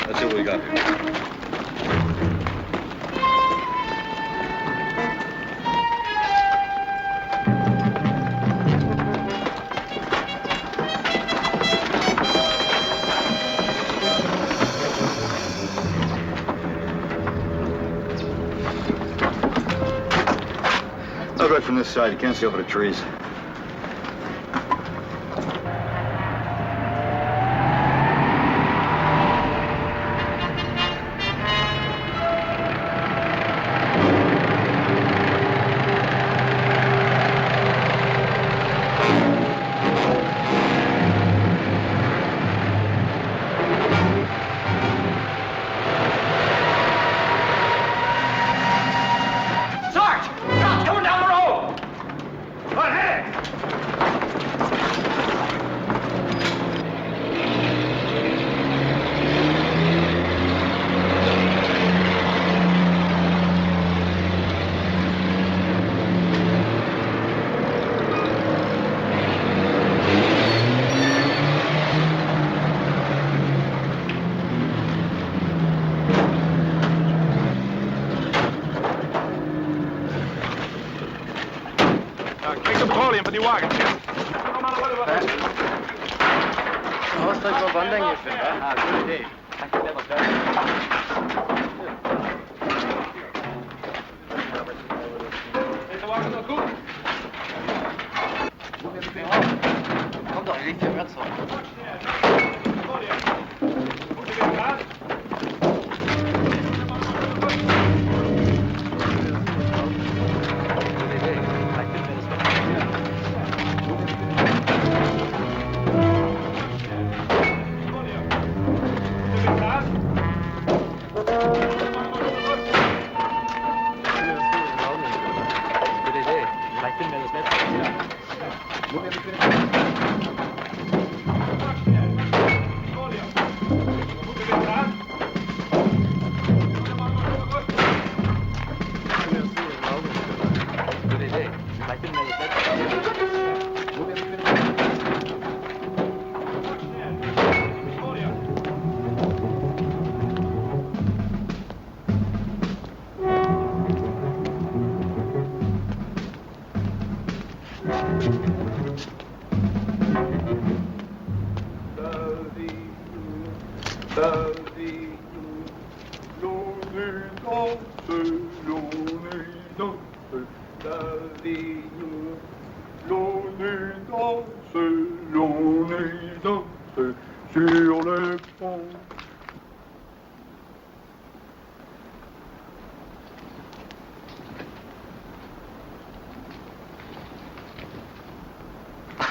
Let's see what we got here. Look right from this side. You can't see over the trees. Sarge! Scout's coming down the road! Go ahead! petroleum für die Wagen. Ausdruck auf Wandern gefunden, ja? Gute Idee. Komm doch, liegt hier ganz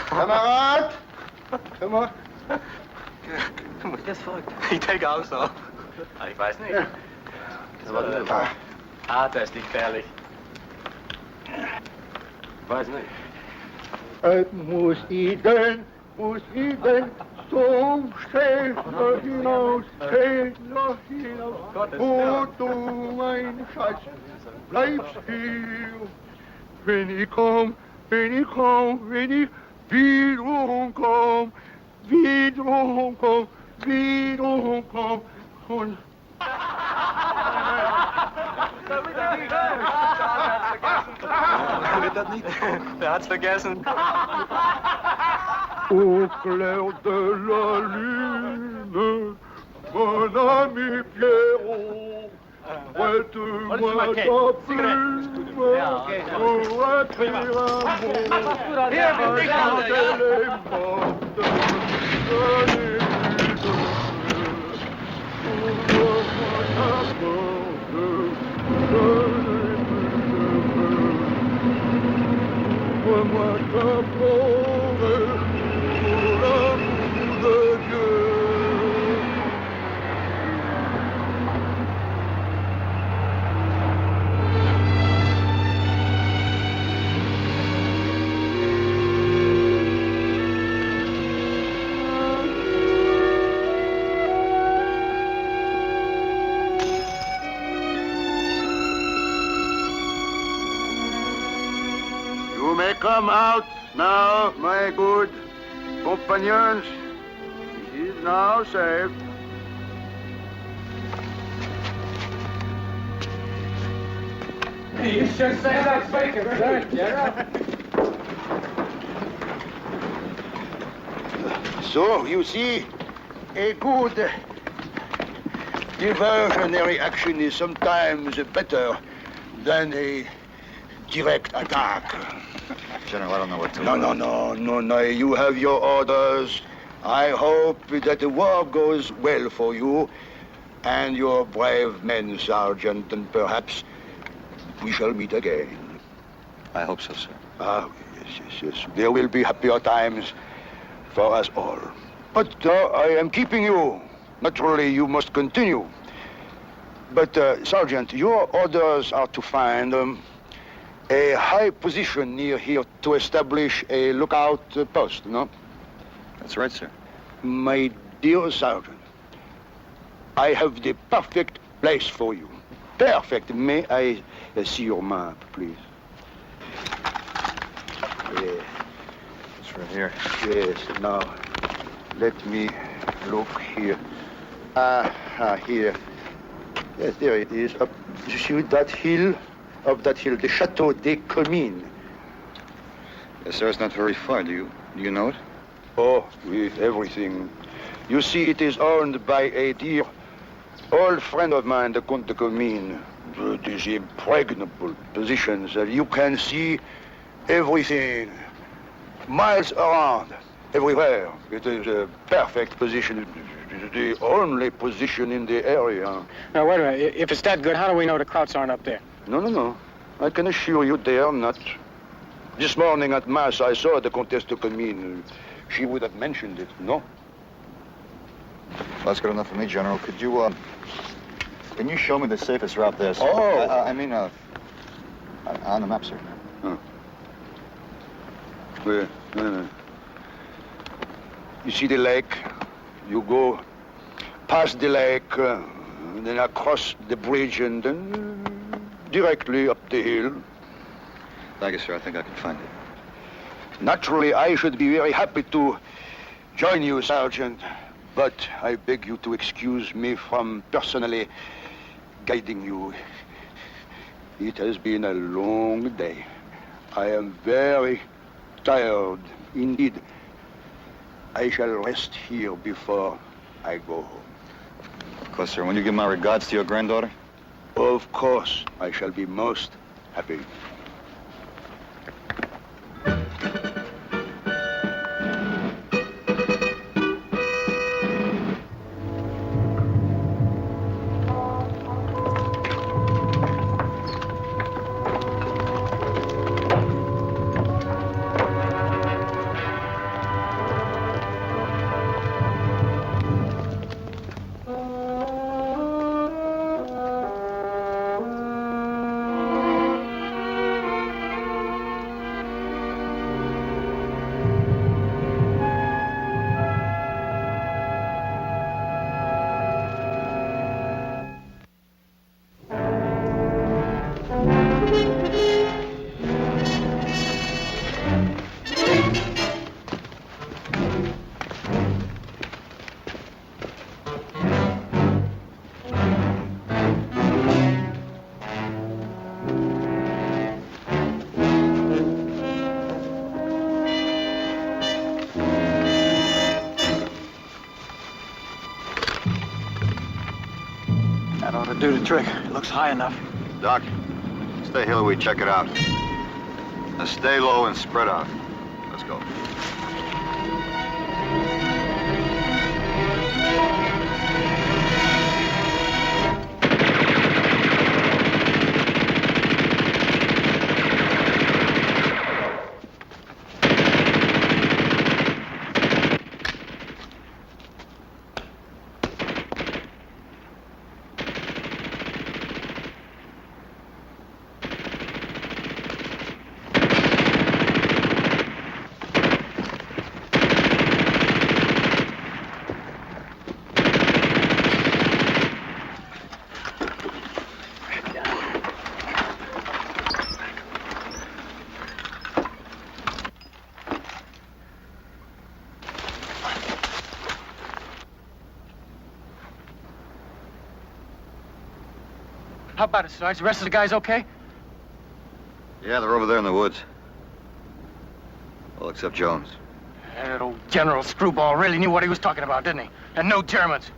Kamerad! Komm mal. Das ist verrückt. Ich denke auch so. Ich weiß nicht. Der ist nicht gefährlich. Ich weiß nicht. Muss ich denn zum Städtler hinaus, wo du, mein Schatz, bleibst hier. Wenn ich wiederum komm, und Der hat's vergessen. au clair de la lune, mon ami Pierrot, prête-moi ta plume pour écrire un mot. Quand elle est morte, je n'ai plus de feu. Ouvre-moi ta porte, je n'ai plus de feu. Ouvre-moi ta porte, pour l'amour de Dieu. You may come out now, my good companions. It is now safe. You should say that's bacon, right? Yeah. So, you see, a good diversionary action is sometimes better than a direct attack. General, I don't know what to do. No. You have your orders. I hope that the war goes well for you and your brave men, Sergeant, and perhaps we shall meet again. I hope so, sir. Yes. There will be happier times for us all. But I am keeping you. Naturally, you must continue. But, Sergeant, your orders are to find a high position near here to establish a lookout post, no? That's right, sir. My dear Sergeant, I have the perfect place for you. Perfect. May I see your map, please? Yeah. It's right here. Yes, now, let me look here. Here. Yes, there it is. Up, you see that hill? Up that hill, the Chateau des Comines. Yes, sir, it's not very far. Do you know it? Oh, with everything. You see, it is owned by a dear old friend of mine, the Comte de Comines. These impregnable positions that you can see everything, miles around, everywhere. It is a perfect position. It is the only position in the area. Now, wait a minute. If it's that good, how do we know the Krauts aren't up there? No. I can assure you they are not. This morning at Mass, I saw the Comtesse de Comines. She would have mentioned it, no? That's good enough for me, General. Could you, can you show me the safest route there, sir? Oh! I mean, on the map, sir. Huh. Well, you see the lake? You go past the lake, then across the bridge, and then directly up the hill. Thank you, sir. I think I can find it. Naturally, I should be very happy to join you, Sergeant, but I beg you to excuse me from personally guiding you. It has been a long day. I am very tired indeed. I shall rest here before I go home. Of course, sir. Will you give my regards to your granddaughter? Of course. I shall be most happy. That ought to do the trick. It looks high enough. Doc, stay here while we check it out. Now stay low and spread out. Let's go. How about it, Sarge? The rest of the guys okay? Yeah, they're over there in the woods. Well, except Jones. That old General Screwball really knew what he was talking about, didn't he? And no Germans.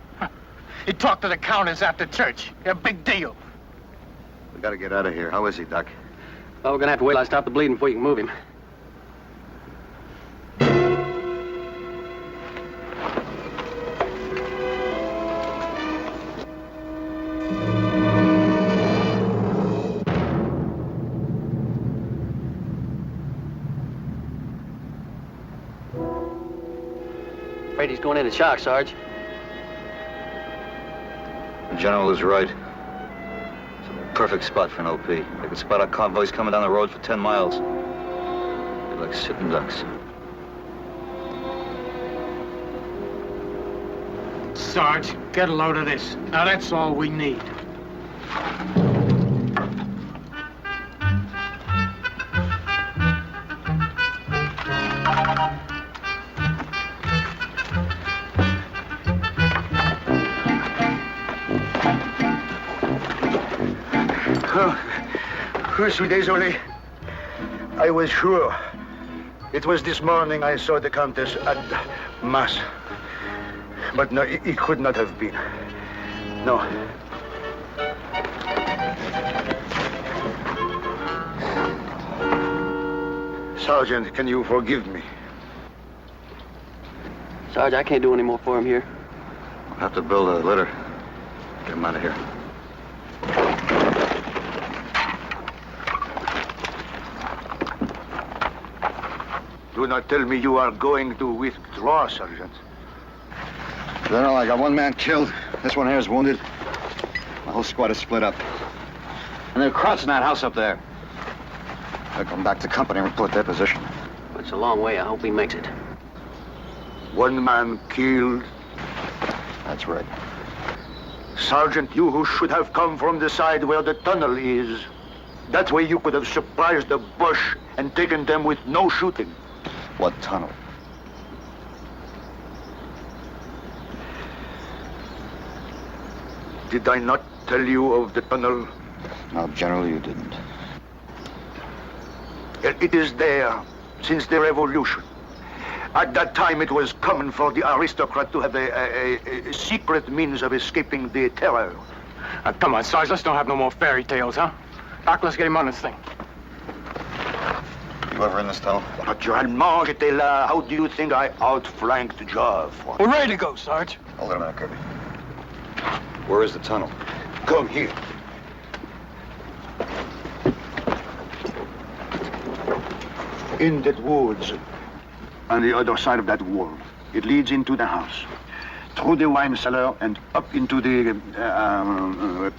He talked to the Countess after church. A big deal. We gotta get out of here. How is he, Doc? Well, we're gonna have to wait till I stop the bleeding before you can move him. Afraid he's going into shock, Sarge. The General is right. It's a perfect spot for an OP. They could spot our convoys coming down the road for 10 miles. They're like sitting ducks. Sarge, get a load of this. Now, that's all we need. Je suis désolé. I was sure. It was this morning I saw the Countess at Mass. But no, it could not have been. No. Sergeant, can you forgive me? Sarge, I can't do any more for him here. We'll have to build a litter. Get him out of here. Do not tell me you are going to withdraw, Sergeant. General, I got one man killed. This one here is wounded. My whole squad is split up. And they're crowds in that house up there. They'll come back to company and report their position. It's a long way. I hope he makes it. One man killed. That's right. Sergeant, you who should have come from the side where the tunnel is. That way you could have surprised the bush and taken them with no shooting. What tunnel? Did I not tell you of the tunnel? No, General, you didn't. It is there since the revolution. At that time, it was common for the aristocrat to have a secret means of escaping the terror. Come on, Sarge, let's don't have no more fairy tales, huh? Doc, let's get him on this thing. You ever in this tunnel? Naturellement, j'étais là. How do you think I outflanked Job? We're ready to go, Sarge. Hold it a minute, Kirby. Where is the tunnel? Come here. In that woods, on the other side of that wall. It leads into the house, through the wine cellar and up into the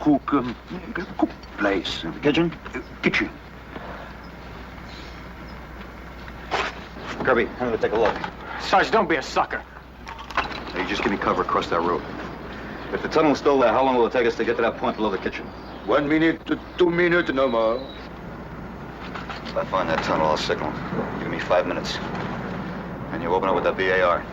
cook place. Kitchen? Kitchen. Kirby, I'm gonna take a look. Sarge, don't be a sucker. Hey, just give me cover across that road. If the tunnel's still there, how long will it take us to get to that point below the kitchen? 1 minute to 2 minutes, no more. If I find that tunnel, I'll signal. Give me 5 minutes. And you open it with that BAR.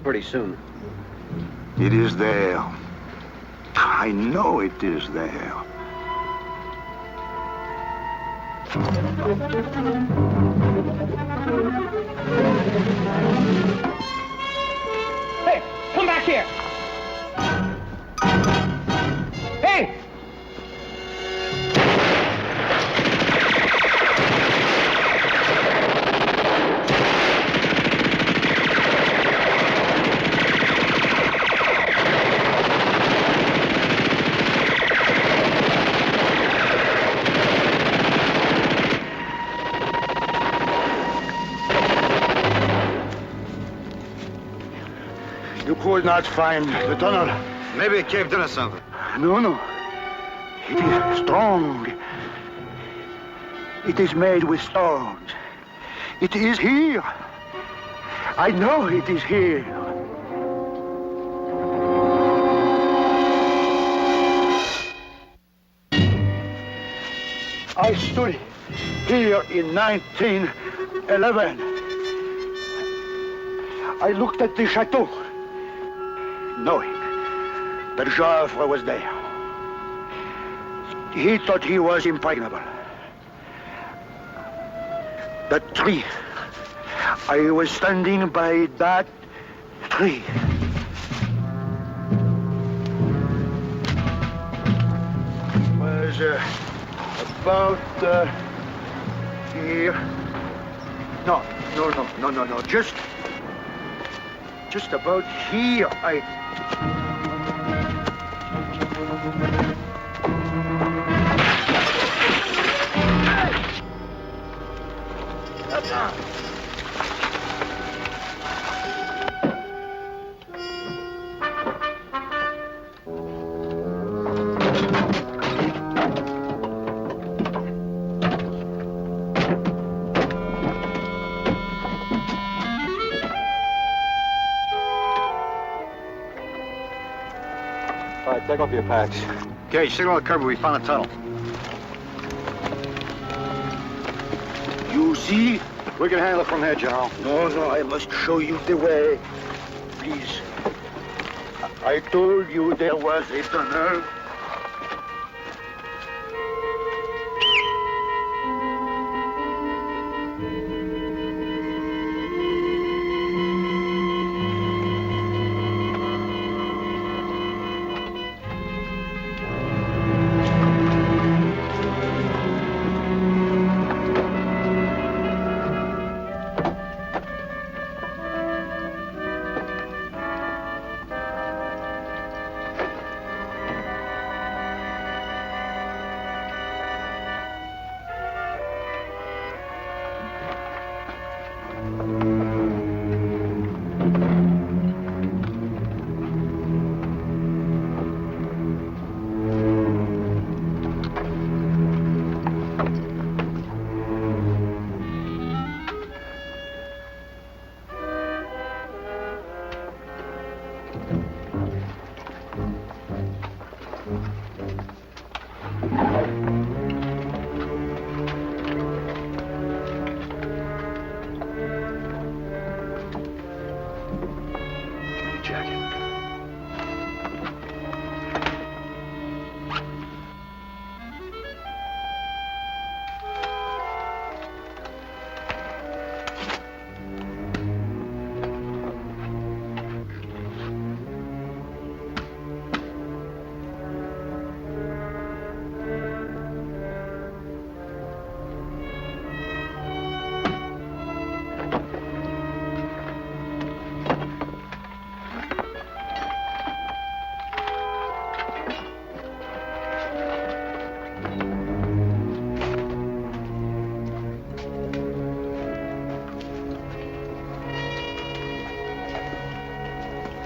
Pretty soon. It is there. I know it is there. Hey, come back here. Hey! Could not find the tunnel. Maybe it caved in or something. No. It is strong. It is made with stones. It is here. I know it is here. I stood here in 1911. I looked at the chateau, knowing that Joffre was there. He thought he was impregnable. The tree I was standing by that tree. Was about here. No. Just about here. All right, take off your packs. Gage, signal the cover. We found a tunnel. You see? We can handle it from here, General. No, I must show you the way. Please. I told you there was a tunnel.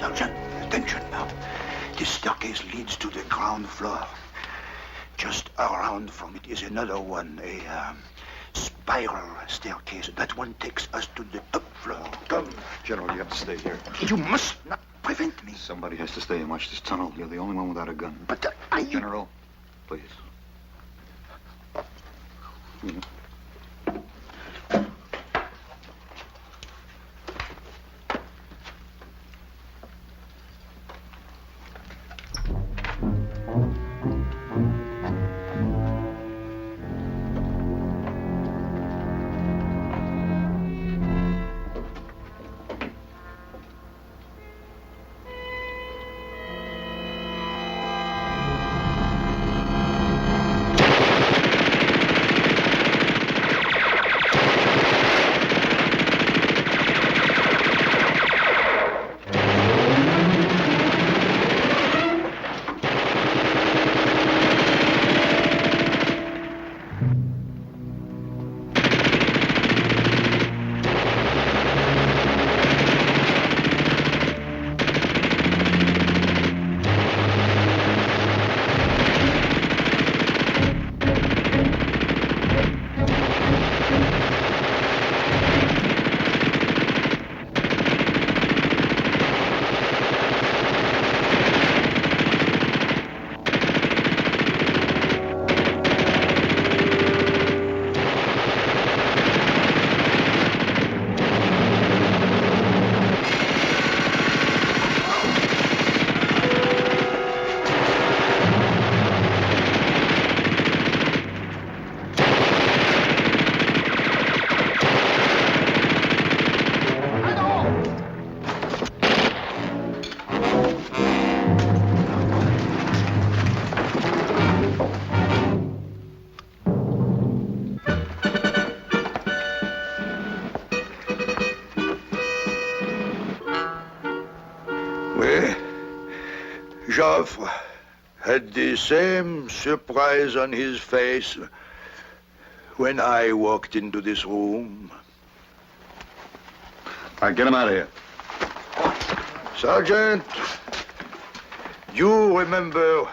Sergeant, attention now. This staircase leads to the ground floor. Just around from it is another one, a spiral staircase. That one takes us to the top floor. Come. General, you have to stay here. You must not prevent me. Somebody has to stay and watch this tunnel. You're the only one without a gun. But I... General, please. Joffre had the same surprise on his face when I walked into this room. All right, get him out of here. Sergeant, you remember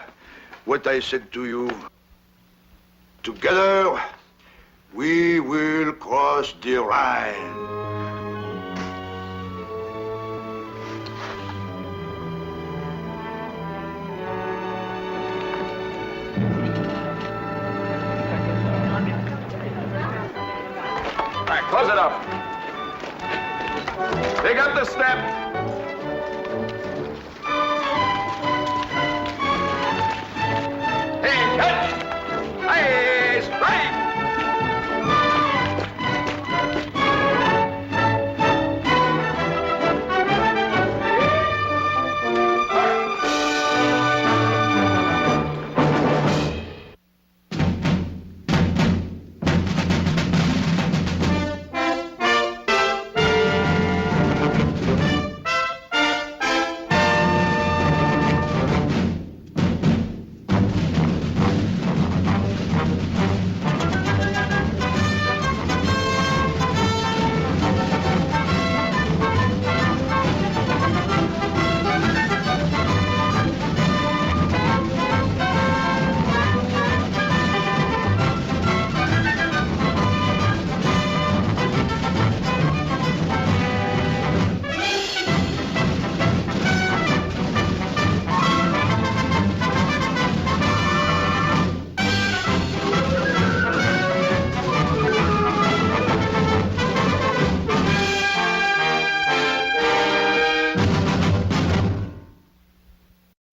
what I said to you? Together, we will cross the Rhine. All right, close it up. Pick up the step.